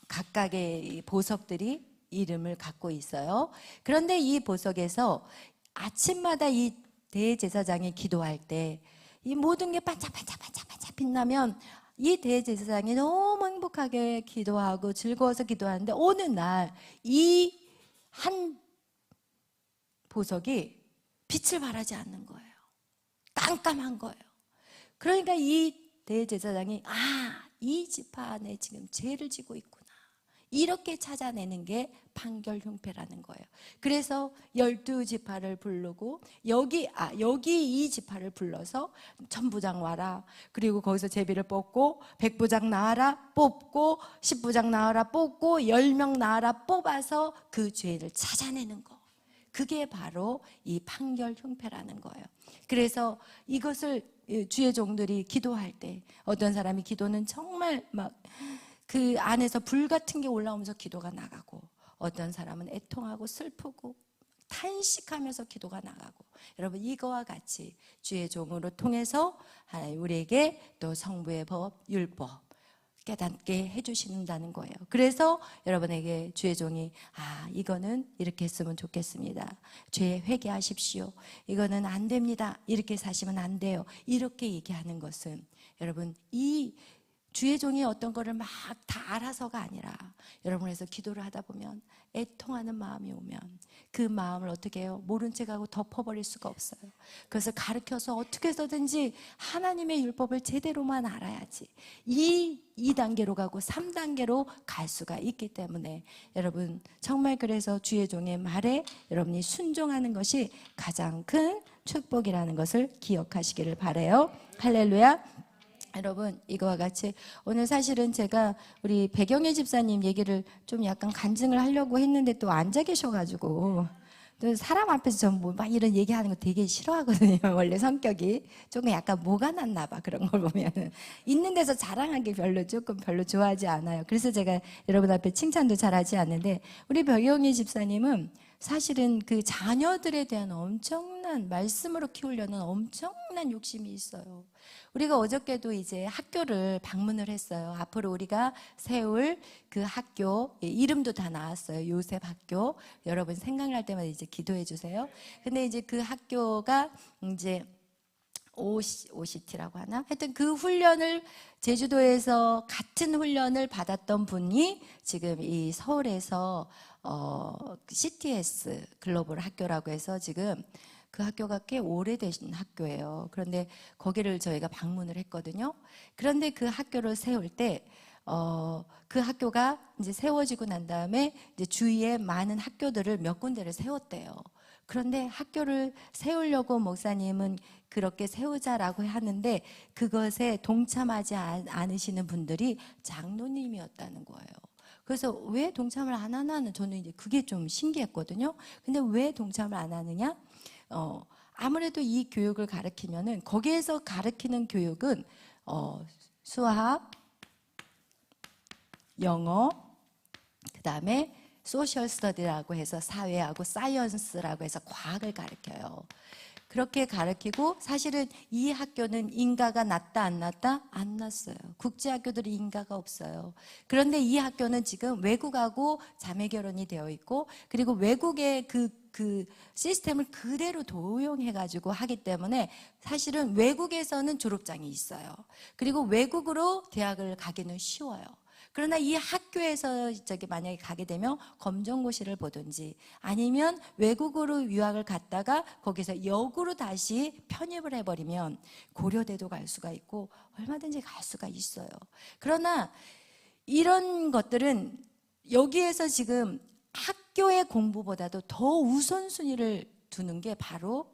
각각의 보석들이 이름을 갖고 있어요. 그런데 이 보석에서 아침마다 이 대제사장이 기도할 때 이 모든 게 반짝반짝 빛나면 이 대제사장이 너무 행복하게 기도하고 즐거워서 기도하는데, 어느 날 이 한 보석이 빛을 발하지 않는 거예요. 깜깜한 거예요. 그러니까 이 대제사장이 이 지파 안에 지금 죄를 지고 있구나, 이렇게 찾아내는 게 판결 흉패라는 거예요. 그래서 12지파를 부르고 여기 이 지파를 불러서 천부장 와라, 그리고 거기서 제비를 뽑고 백부장 나와라 뽑고 10부장 나와라 뽑고 10명 나와라 뽑아서 그 죄를 찾아내는 거, 그게 바로 이 판결 흉패라는 거예요. 그래서 이것을 주의 종들이 기도할 때, 어떤 사람이 기도는 정말 막 그 안에서 불 같은 게 올라오면서 기도가 나가고, 어떤 사람은 애통하고 슬프고 탄식하면서 기도가 나가고, 여러분 이거와 같이 주의 종으로 통해서 하나님 우리에게 또 성부의 법, 율법 깨닫게 해주신다는 거예요. 그래서 여러분에게 주의 종이 이거는 이렇게 했으면 좋겠습니다, 죄 회개하십시오, 이거는 안 됩니다, 이렇게 사시면 안 돼요, 이렇게 얘기하는 것은, 여러분 이 주의 종이 어떤 거를 막 다 알아서가 아니라, 여러분에서 기도를 하다 보면 애통하는 마음이 오면 그 마음을 어떻게 해요? 모른 척하고 덮어버릴 수가 없어요. 그래서 가르쳐서 어떻게 해서든지 하나님의 율법을 제대로만 알아야지 2단계로 가고 3단계로 갈 수가 있기 때문에, 여러분 정말 그래서 주의 종의 말에 여러분이 순종하는 것이 가장 큰 축복이라는 것을 기억하시기를 바라요. 할렐루야. 여러분 이거와 같이 오늘 사실은 제가 우리 배경애 집사님 얘기를 좀 약간 간증을 하려고 했는데 또 앉아 계셔가지고, 또 사람 앞에서 전 뭐 막 이런 얘기하는 거 되게 싫어하거든요. 원래 성격이 조금 약간 뭐가 났나 봐. 그런 걸 보면은 있는 데서 자랑하기 별로 좋아하지 않아요. 그래서 제가 여러분 앞에 칭찬도 잘하지 않는데, 우리 배경애 집사님은 사실은 그 자녀들에 대한 엄청난, 말씀으로 키우려는 엄청난 욕심이 있어요. 우리가 어저께도 이제 학교를 방문을 했어요. 앞으로 우리가 세울 그 학교 이름도 다 나왔어요. 요셉 학교. 여러분 생각날 때마다 이제 기도해 주세요. 근데 이제 그 학교가 이제 OCT라고 하나? 하여튼 그 훈련을 제주도에서 같은 훈련을 받았던 분이 지금 이 서울에서 CTS 글로벌 학교라고 해서 지금 그 학교가 꽤 오래되신 학교예요. 그런데 거기를 저희가 방문을 했거든요. 그런데 그 학교를 세울 때 그 학교가 이제 세워지고 난 다음에 이제 주위에 많은 학교들을 몇 군데를 세웠대요. 그런데 학교를 세우려고 목사님은 그렇게 세우자라고 하는데 그것에 동참하지 않으시는 분들이 장로님이었다는 거예요. 그래서 왜 동참을 안 하나는 저는 이제 그게 좀 신기했거든요. 근데 왜 동참을 안 하느냐? 아무래도 이 교육을 가르치면은 거기에서 가르치는 교육은 수학, 영어, 그 다음에 소셜 스터디라고 해서 사회하고 사이언스라고 해서 과학을 가르쳐요. 그렇게 가르치고 사실은 이 학교는 인가가 낮다 안 낮다? 안 낮어요. 국제학교들이 인가가 없어요. 그런데 이 학교는 지금 외국하고 자매결혼이 되어 있고 그리고 외국의 그 시스템을 그대로 도용해가지고 하기 때문에 사실은 외국에서는 졸업장이 있어요. 그리고 외국으로 대학을 가기는 쉬워요. 그러나 이 학교에서 만약에 가게 되면 검정고시를 보든지 아니면 외국으로 유학을 갔다가 거기서 역으로 다시 편입을 해버리면 고려대도 갈 수가 있고 얼마든지 갈 수가 있어요. 그러나 이런 것들은 여기에서 지금 학교의 공부보다도 더 우선순위를 두는 게 바로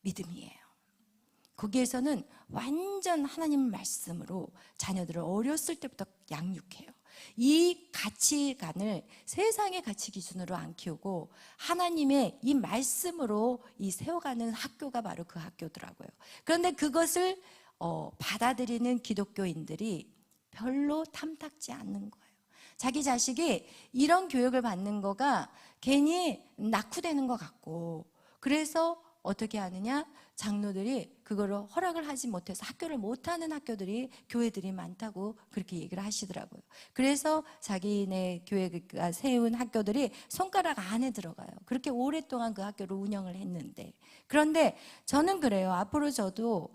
믿음이에요. 거기에서는 완전 하나님 말씀으로 자녀들을 어렸을 때부터 양육해요. 이 가치관을 세상의 가치 기준으로 안 키우고 하나님의 이 말씀으로 이 세워가는 학교가 바로 그 학교더라고요. 그런데 그것을 받아들이는 기독교인들이 별로 탐탁지 않는 거예요. 자기 자식이 이런 교육을 받는 거가 괜히 낙후되는 것 같고 그래서 어떻게 하느냐? 장로들이 그거를 허락을 하지 못해서 학교를 못하는 학교들이 교회들이 많다고 그렇게 얘기를 하시더라고요. 그래서 자기네 교회가 세운 학교들이 손가락 안에 들어가요. 그렇게 오랫동안 그 학교를 운영을 했는데 그런데 저는 그래요. 앞으로 저도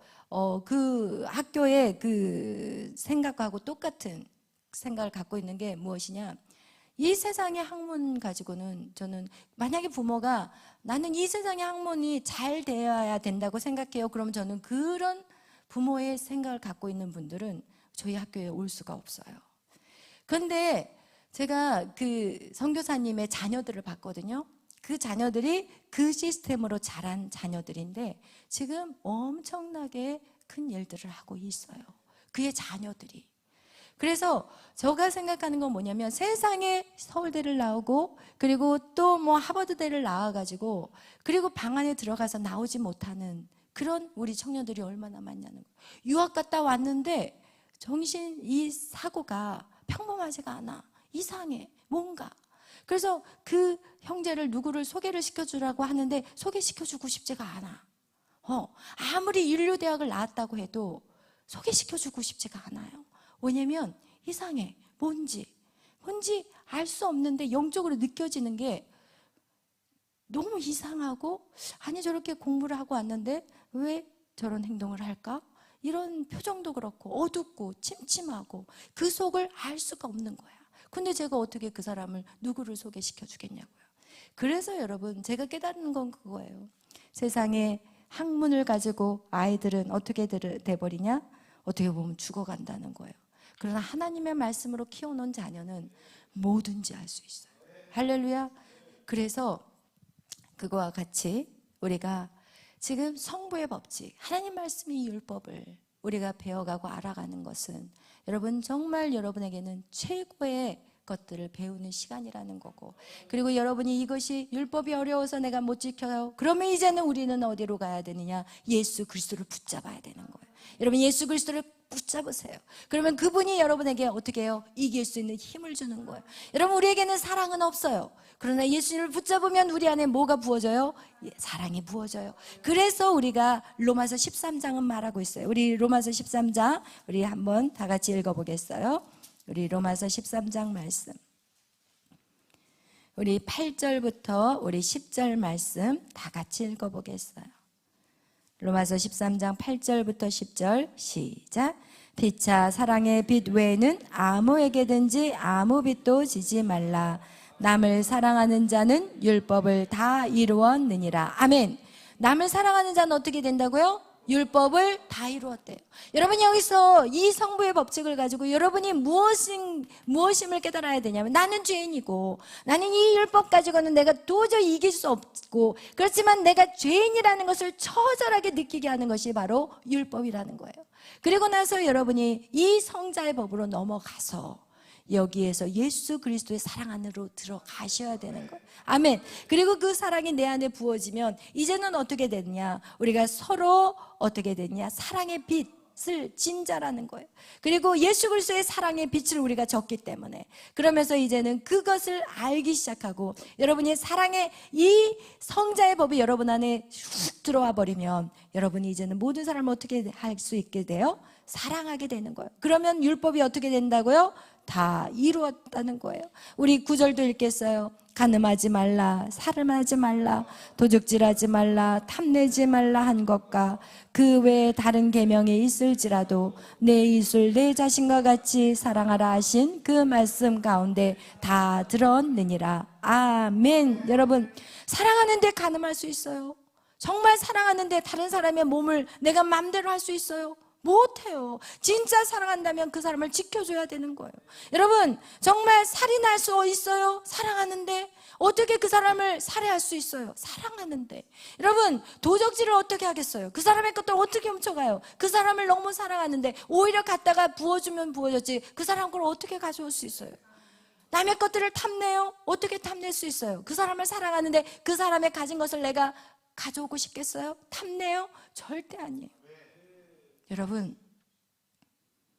그 학교의 그 생각하고 똑같은 생각을 갖고 있는 게 무엇이냐? 이 세상의 학문 가지고는 저는 만약에 부모가 나는 이 세상의 학문이 잘 되어야 된다고 생각해요. 그러면 저는 그런 부모의 생각을 갖고 있는 분들은 저희 학교에 올 수가 없어요. 그런데 제가 그 선교사님의 자녀들을 봤거든요. 그 자녀들이 그 시스템으로 자란 자녀들인데 지금 엄청나게 큰 일들을 하고 있어요. 그의 자녀들이. 그래서 제가 생각하는 건 뭐냐면 세상에 서울대를 나오고 그리고 또 뭐 하버드대를 나와가지고 그리고 방 안에 들어가서 나오지 못하는 그런 우리 청년들이 얼마나 많냐는 거예요. 유학 갔다 왔는데 정신 이 사고가 평범하지가 않아. 이상해. 뭔가. 그래서 그 형제를 누구를 소개를 시켜주라고 하는데 소개시켜주고 싶지가 않아. 아무리 인류대학을 나왔다고 해도 소개시켜주고 싶지가 않아요. 왜냐면 이상해. 뭔지 알 수 없는데 영적으로 느껴지는 게 너무 이상하고 아니 저렇게 공부를 하고 왔는데 왜 저런 행동을 할까? 이런 표정도 그렇고 어둡고 침침하고 그 속을 알 수가 없는 거야. 근데 제가 어떻게 그 사람을 누구를 소개시켜 주겠냐고요. 그래서 여러분 제가 깨닫는 건 그거예요. 세상에 학문을 가지고 아이들은 어떻게 돼버리냐? 어떻게 보면 죽어간다는 거예요. 그러나 하나님의 말씀으로 키워놓은 자녀는 뭐든지 할 수 있어요. 할렐루야. 그래서 그거와 같이 우리가 지금 성부의 법칙, 하나님 말씀의 율법을 우리가 배워가고 알아가는 것은 여러분 정말 여러분에게는 최고의 것들을 배우는 시간이라는 거고 그리고 여러분이 이것이 율법이 어려워서 내가 못 지켜요. 그러면 이제는 우리는 어디로 가야 되느냐? 예수 그리스도를 붙잡아야 되는 거예요. 여러분 예수 그리스도를 붙잡으세요. 그러면 그분이 여러분에게 어떻게 해요? 이길 수 있는 힘을 주는 거예요. 여러분, 우리에게는 사랑은 없어요. 그러나 예수님을 붙잡으면 우리 안에 뭐가 부어져요? 사랑이 부어져요. 그래서 우리가 로마서 13장은 말하고 있어요. 우리 로마서 13장 우리 한번 다 같이 읽어보겠어요. 우리 로마서 13장 말씀, 우리 8절부터 우리 10절 말씀 다 같이 읽어보겠어요. 로마서 13장 8절부터 10절 시작. 피차 사랑의 빛 외에는 아무에게든지 아무 빛도 지지 말라. 남을 사랑하는 자는 율법을 다 이루었느니라. 아멘. 남을 사랑하는 자는 어떻게 된다고요? 율법을 다 이루었대요. 여러분, 여기서 이 성부의 법칙을 가지고 여러분이 무엇임을 깨달아야 되냐면, 나는 죄인이고 나는 이 율법 가지고는 내가 도저히 이길 수 없고, 그렇지만 내가 죄인이라는 것을 처절하게 느끼게 하는 것이 바로 율법이라는 거예요. 그리고 나서 여러분이 이 성자의 법으로 넘어가서 여기에서 예수 그리스도의 사랑 안으로 들어가셔야 되는 거예요. 아멘. 그리고 그 사랑이 내 안에 부어지면 이제는 어떻게 되느냐, 우리가 서로 어떻게 되느냐, 사랑의 빛을 진자라는 거예요. 그리고 예수 그리스도의 사랑의 빛을 우리가 졌기 때문에, 그러면서 이제는 그것을 알기 시작하고, 여러분이 사랑의 이 성자의 법이 여러분 안에 훅 들어와 버리면 여러분이 이제는 모든 사람을 어떻게 할 수 있게 돼요? 사랑하게 되는 거예요. 그러면 율법이 어떻게 된다고요? 다 이루었다는 거예요. 우리 9절도 읽겠어요. 간음하지 말라, 살인하지 말라, 도둑질하지 말라, 탐내지 말라 한 것과 그 외에 다른 계명이 있을지라도 내 이웃을 내 자신과 같이 사랑하라 하신 그 말씀 가운데 다 들었느니라. 아멘. 여러분, 사랑하는데 간음할 수 있어요? 정말 사랑하는데 다른 사람의 몸을 내가 마음대로 할 수 있어요? 못해요. 진짜 사랑한다면 그 사람을 지켜줘야 되는 거예요. 여러분, 정말 살인할 수 있어요? 사랑하는데. 어떻게 그 사람을 살해할 수 있어요? 사랑하는데. 여러분, 도적질을 어떻게 하겠어요? 그 사람의 것들 어떻게 훔쳐가요? 그 사람을 너무 사랑하는데 오히려 갖다가 부어주면 부어졌지, 그 사람 걸 어떻게 가져올 수 있어요? 남의 것들을 탐내요? 어떻게 탐낼 수 있어요? 그 사람을 사랑하는데 그 사람의 가진 것을 내가 가져오고 싶겠어요? 탐내요? 절대 아니에요. 여러분,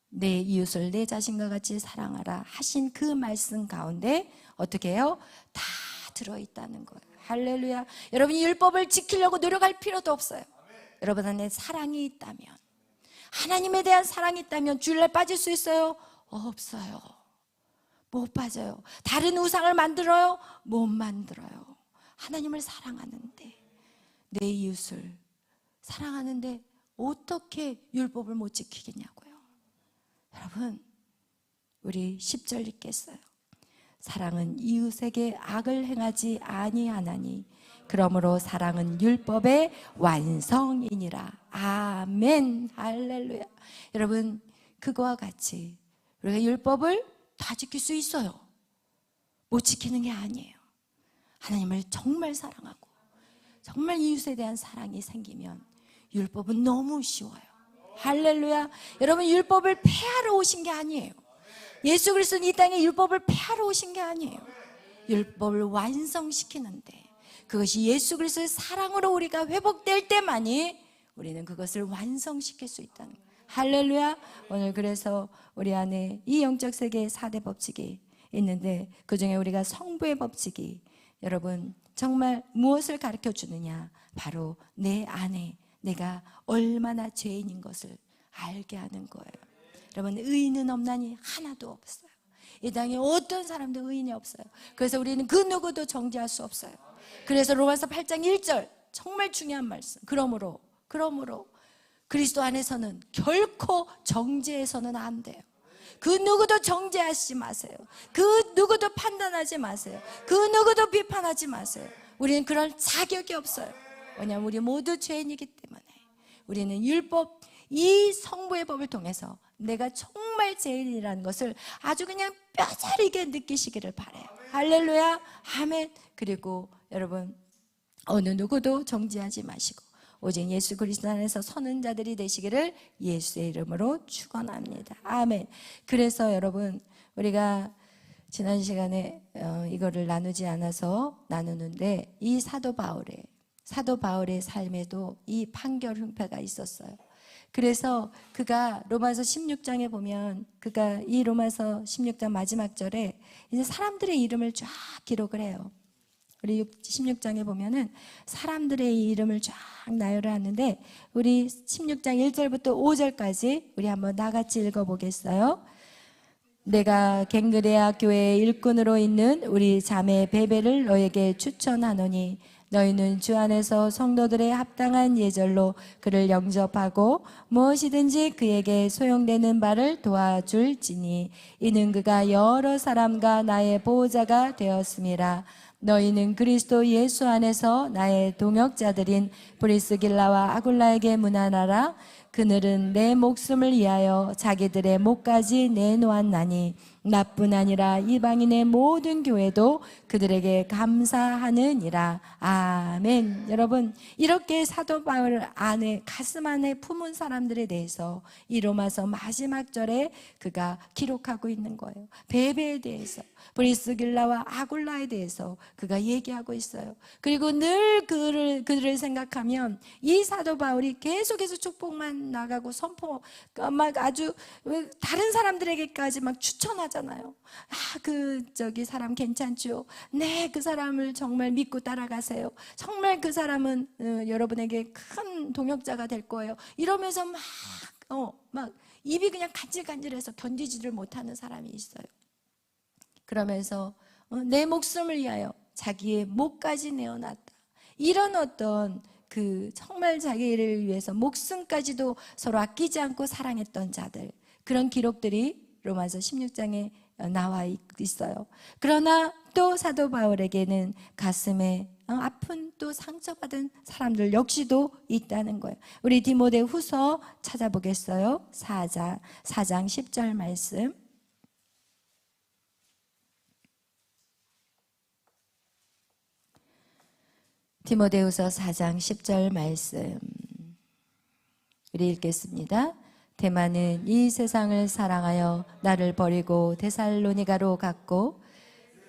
내 이웃을 내 자신과 같이 사랑하라 하신 그 말씀 가운데 어떻게 해요? 다 들어있다는 거예요. 할렐루야. 여러분이 율법을 지키려고 노력할 필요도 없어요. 여러분 안에 사랑이 있다면, 하나님에 대한 사랑이 있다면 주일날 빠질 수 있어요? 없어요. 못 빠져요. 다른 우상을 만들어요? 못 만들어요. 하나님을 사랑하는데, 내 이웃을 사랑하는데 어떻게 율법을 못 지키겠냐고요. 여러분, 우리 10절 읽겠어요. 사랑은 이웃에게 악을 행하지 아니하나니 그러므로 사랑은 율법의 완성이니라. 아멘. 할렐루야. 여러분, 그거와 같이 우리가 율법을 다 지킬 수 있어요. 못 지키는 게 아니에요. 하나님을 정말 사랑하고 정말 이웃에 대한 사랑이 생기면 율법은 너무 쉬워요. 할렐루야. 여러분, 율법을 폐하러 오신 게 아니에요. 예수 그리스도는 이 땅에 율법을 폐하러 오신 게 아니에요. 율법을 완성시키는데, 그것이 예수 그리스도의 사랑으로 우리가 회복될 때만이 우리는 그것을 완성시킬 수 있다는 거예요. 할렐루야. 오늘 그래서 우리 안에 이 영적 세계의 4대 법칙이 있는데, 그중에 우리가 성부의 법칙이 여러분 정말 무엇을 가르쳐 주느냐, 바로 내 안에 내가 얼마나 죄인인 것을 알게 하는 거예요. 여러분, 의인은 없나니 하나도 없어요. 이 땅에 어떤 사람도 의인이 없어요. 그래서 우리는 그 누구도 정죄할 수 없어요. 그래서 로마서 8장 1절 정말 중요한 말씀. 그러므로 그리스도 안에서는 결코 정죄해서는 안 돼요. 그 누구도 정죄하지 마세요. 그 누구도 판단하지 마세요. 그 누구도 비판하지 마세요. 우리는 그런 자격이 없어요. 왜냐하면 우리 모두 죄인이기 때문에 우리는 율법, 이 성부의 법을 통해서 내가 정말 죄인이라는 것을 아주 그냥 뼈저리게 느끼시기를 바라요. 할렐루야. 아멘. 그리고 여러분, 어느 누구도 정죄하지 마시고 오직 예수 그리스도 안에서 서는 자들이 되시기를 예수의 이름으로 축원합니다. 아멘. 그래서 여러분, 우리가 지난 시간에 이거를 나누지 않아서 나누는데, 이 사도 바울의 삶에도 이 판결 흉패가 있었어요. 그래서 그가 로마서 16장에 보면 그가 이 로마서 16장 마지막 절에 이제 사람들의 이름을 쫙 기록을 해요. 우리 16장에 보면은 사람들의 이름을 쫙 나열을 하는데 우리 16장 1절부터 5절까지 우리 한번 나같이 읽어보겠어요. 내가 갱그레아 교회의 일꾼으로 있는 우리 자매 베베를 너에게 추천하노니 너희는 주 안에서 성도들의 합당한 예절로 그를 영접하고 무엇이든지 그에게 소용되는 바를 도와줄지니 이는 그가 여러 사람과 나의 보호자가 되었음이라. 너희는 그리스도 예수 안에서 나의 동역자들인 브리스길라와 아굴라에게 문안하라. 그들은 내 목숨을 위하여 자기들의 목까지 내놓았나니 나뿐 아니라 이방인의 모든 교회도 그들에게 감사하느니라. 아멘. 여러분, 이렇게 사도 바울 안에 가슴 안에 품은 사람들에 대해서 이 로마서 마지막 절에 그가 기록하고 있는 거예요. 베베에 대해서, 브리스길라와 아굴라에 대해서 그가 얘기하고 있어요. 그리고 늘 그들을 생각하면 이 사도 바울이 계속해서 축복만 나가고 선포 막 아주 다른 사람들에게까지 막 추천하잖아요. 저기 사람 괜찮죠? 네, 그 사람을 정말 믿고 따라가세요. 정말 그 사람은 여러분에게 큰 동역자가 될 거예요. 이러면서 막 입이 그냥 간질간질해서 견디지를 못하는 사람이 있어요. 그러면서 내 목숨을 위하여 자기의 목까지 내어놨다. 이런 어떤 정말 자기를 위해서 목숨까지도 서로 아끼지 않고 사랑했던 자들, 그런 기록들이 로마서 16장에 나와 있어요. 그러나 또 사도 바울에게는 가슴에 아픈 또 상처받은 사람들 역시도 있다는 거예요. 우리 디모데 후서 찾아보겠어요. 4장 10절 말씀. 디모데후서 4장 10절 말씀 우리 읽겠습니다. 데마는 이 세상을 사랑하여 나를 버리고 데살로니가로 갔고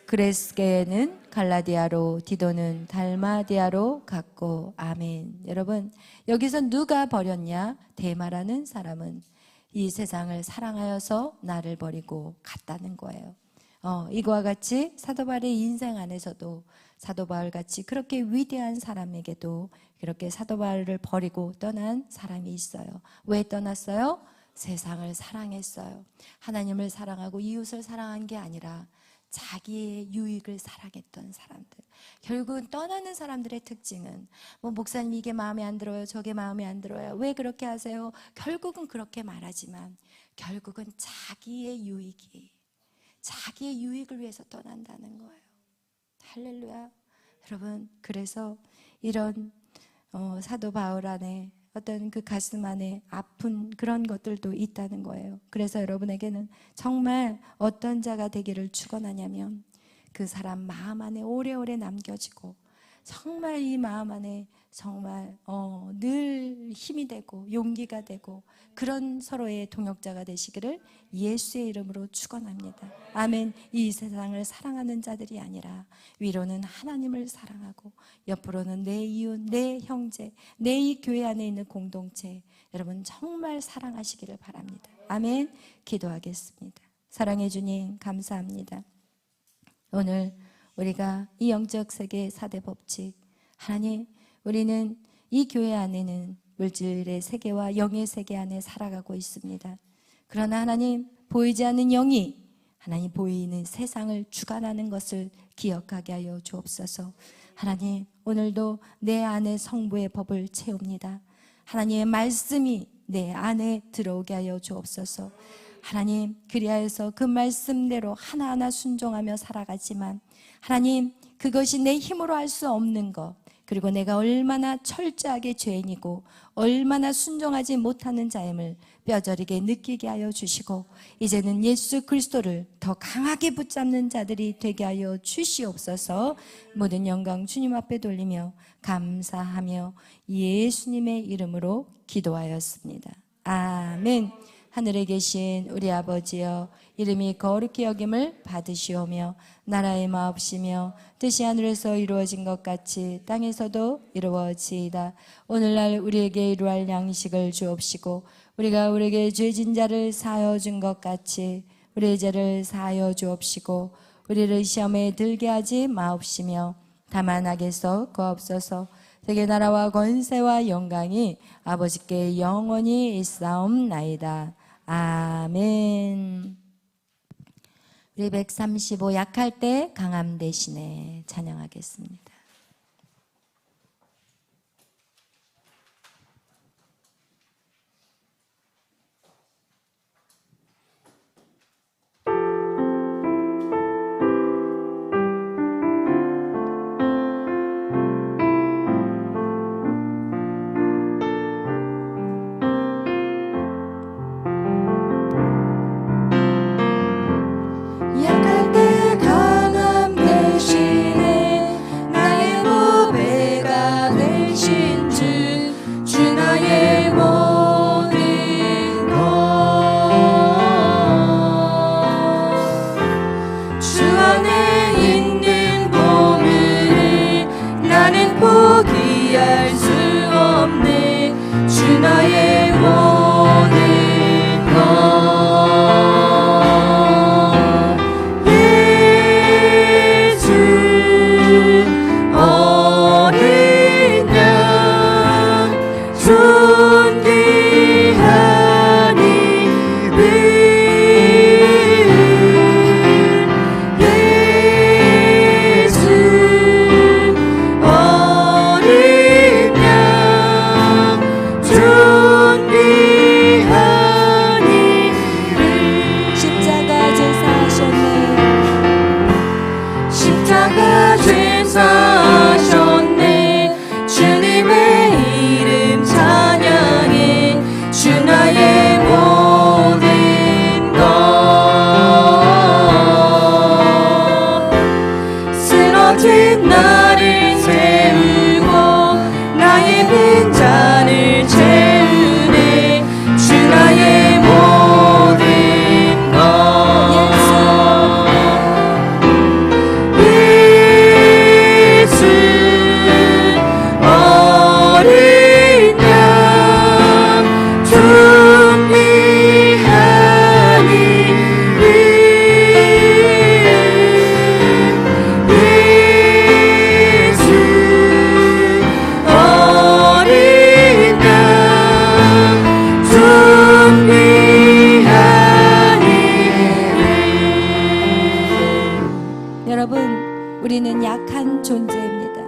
그레스게는 갈라디아로 디도는 달마디아로 갔고. 아멘. 여러분, 여기서 누가 버렸냐? 데마라는 사람은 이 세상을 사랑하여서 나를 버리고 갔다는 거예요. 이거와 같이 사도 바울의 인생 안에서도 사도 바울같이 그렇게 위대한 사람에게도 그렇게 사도 바울을 버리고 떠난 사람이 있어요. 왜 떠났어요? 세상을 사랑했어요. 하나님을 사랑하고 이웃을 사랑한 게 아니라 자기의 유익을 사랑했던 사람들. 결국은 떠나는 사람들의 특징은 목사님 이게 마음에 안 들어요, 저게 마음에 안 들어요, 왜 그렇게 하세요? 결국은 그렇게 말하지만 결국은 자기의 유익을 위해서 떠난다는 거예요. 할렐루야. 여러분, 그래서 이런 사도 바울 안에 어떤 그 가슴 안에 아픈 그런 것들도 있다는 거예요. 그래서 여러분에게는 정말 어떤 자가 되기를 축원하냐면 그 사람 마음 안에 오래오래 남겨지고 정말 이 마음 안에 정말 늘 힘이 되고 용기가 되고 그런 서로의 동역자가 되시기를 예수의 이름으로 축원합니다. 아멘. 이 세상을 사랑하는 자들이 아니라 위로는 하나님을 사랑하고 옆으로는 내 이웃, 내 형제, 내 이 교회 안에 있는 공동체, 여러분 정말 사랑하시기를 바랍니다. 아멘. 기도하겠습니다. 사랑해 주님 감사합니다. 오늘 우리가 이 영적 세계 4대 법칙, 하나님, 우리는 이 교회 안에는 물질의 세계와 영의 세계 안에 살아가고 있습니다. 그러나 하나님, 보이지 않는 영이 하나님 보이는 세상을 주관하는 것을 기억하게 하여 주옵소서. 하나님, 오늘도 내 안에 성부의 법을 채웁니다. 하나님의 말씀이 내 안에 들어오게 하여 주옵소서. 하나님, 그리하여서 그 말씀대로 하나하나 순종하며 살아가지만 하나님, 그것이 내 힘으로 할 수 없는 것, 그리고 내가 얼마나 철저하게 죄인이고 얼마나 순종하지 못하는 자임을 뼈저리게 느끼게 하여 주시고 이제는 예수 그리스도를 더 강하게 붙잡는 자들이 되게 하여 주시옵소서. 모든 영광 주님 앞에 돌리며 감사하며 예수님의 이름으로 기도하였습니다. 아멘. 하늘에 계신 우리 아버지여, 이름이 거룩히 여김을 받으시오며 나라의 마옵시며 뜻이 하늘에서 이루어진 것 같이 땅에서도 이루어지이다. 오늘날 우리에게 이루할 양식을 주옵시고 우리가 우리에게 죄진 자를 사하여 준 것 같이 우리의 죄를 사하여 주옵시고 우리를 시험에 들게 하지 마옵시며 다만 악에서 구하옵소서. 세계 나라와 권세와 영광이 아버지께 영원히 있사옵나이다. 아멘. 우리 135 약할 때 강함 대신에 찬양하겠습니다. 우리는 약한 존재입니다.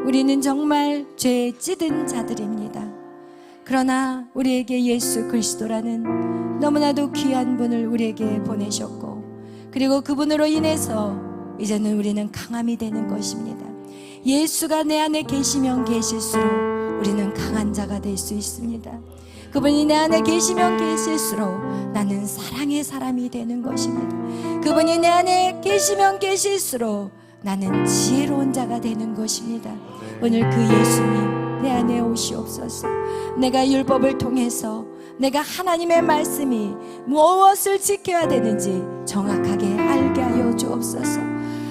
우리는 정말 죄에 찌든 자들입니다. 그러나 우리에게 예수 그리스도라는 너무나도 귀한 분을 우리에게 보내셨고, 그리고 그분으로 인해서 이제는 우리는 강함이 되는 것입니다. 예수가 내 안에 계시면 계실수록 우리는 강한 자가 될 수 있습니다. 그분이 내 안에 계시면 계실수록 나는 사랑의 사람이 되는 것입니다. 그분이 내 안에 계시면 계실수록 나는 지혜로운 자가 되는 것입니다. 오늘 그 예수님 내 안에 오시옵소서. 내가 율법을 통해서 내가 하나님의 말씀이 무엇을 지켜야 되는지 정확하게 알게 하여 주옵소서.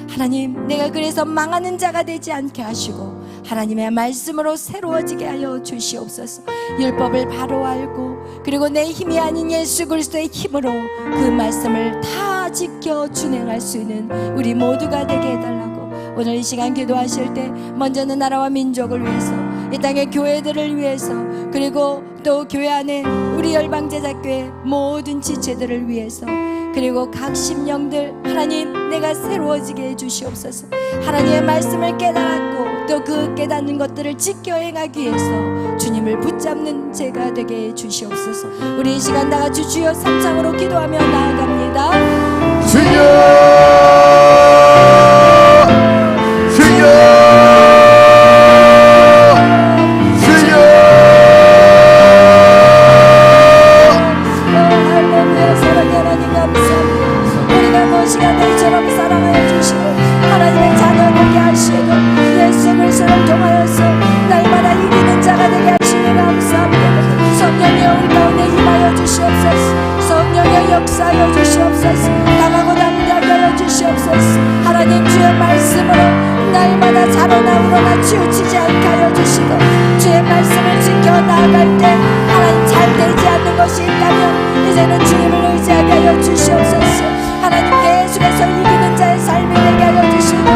하나님, 내가 그래서 망하는 자가 되지 않게 하시고 하나님의 말씀으로 새로워지게 하여 주시옵소서. 율법을 바로 알고, 그리고 내 힘이 아닌 예수 그리스도의 힘으로 그 말씀을 다 지켜 준행할 수 있는 우리 모두가 되게 해달라고 오늘 이 시간 기도하실 때, 먼저는 나라와 민족을 위해서, 이 땅의 교회들을 위해서, 그리고 또 교회 안에 우리 열방제자교회 모든 지체들을 위해서, 그리고 각 심령들 하나님 내가 새로워지게 해주시옵소서. 하나님의 말씀을 깨달았고 또 그 깨닫는 것들을 지켜 행하기 위해서 주님을 붙잡는 제가 되게 해주시옵소서. 우리 이 시간 다같이 주여 삼창으로 기도하며 나아갑니다. 주여 주여 주여. 할렐루야. 사랑의 하나님 감사합니다. 우리가 무엇이가 이처럼 사랑하여 주시고 하나님의 자녀 되게 하시고 예수 그리스도를 통하여서 날마다 이기는 자가 되게 하시니 감사합니다. 성령이여 우리 가운데 임하여 주시옵소서. 역사하여 주시옵소서. 강하고 담대하게 하여 주시옵소서. 하나님 주의 말씀으로 날마다 자라나 우러나 치우치지 않게 하여 주시고, 주의 말씀을 지켜 나아갈 때 하나님 잘 되지 않는 것이 있다면 이제는 주님을 의지하게 하여 주시옵소서. 하나님 계속해서 이기는 자의 삶이 되게 하여 주시고,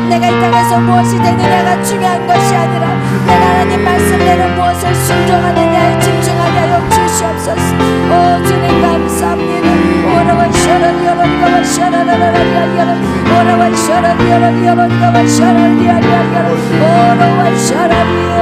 내가 이 땅에서 무엇이 되느냐가 중요한 것이 아니라 내가 하나님 말씀대로 무엇을 순종하느냐에 집중하게 하여 주시옵소서. 오 주님 감사합니다. 오라와 셔라리오라리오라 셔라라라라리오라 오라와 셔라리오라리오라 셔라리오라리오라 오라와 셔라리오라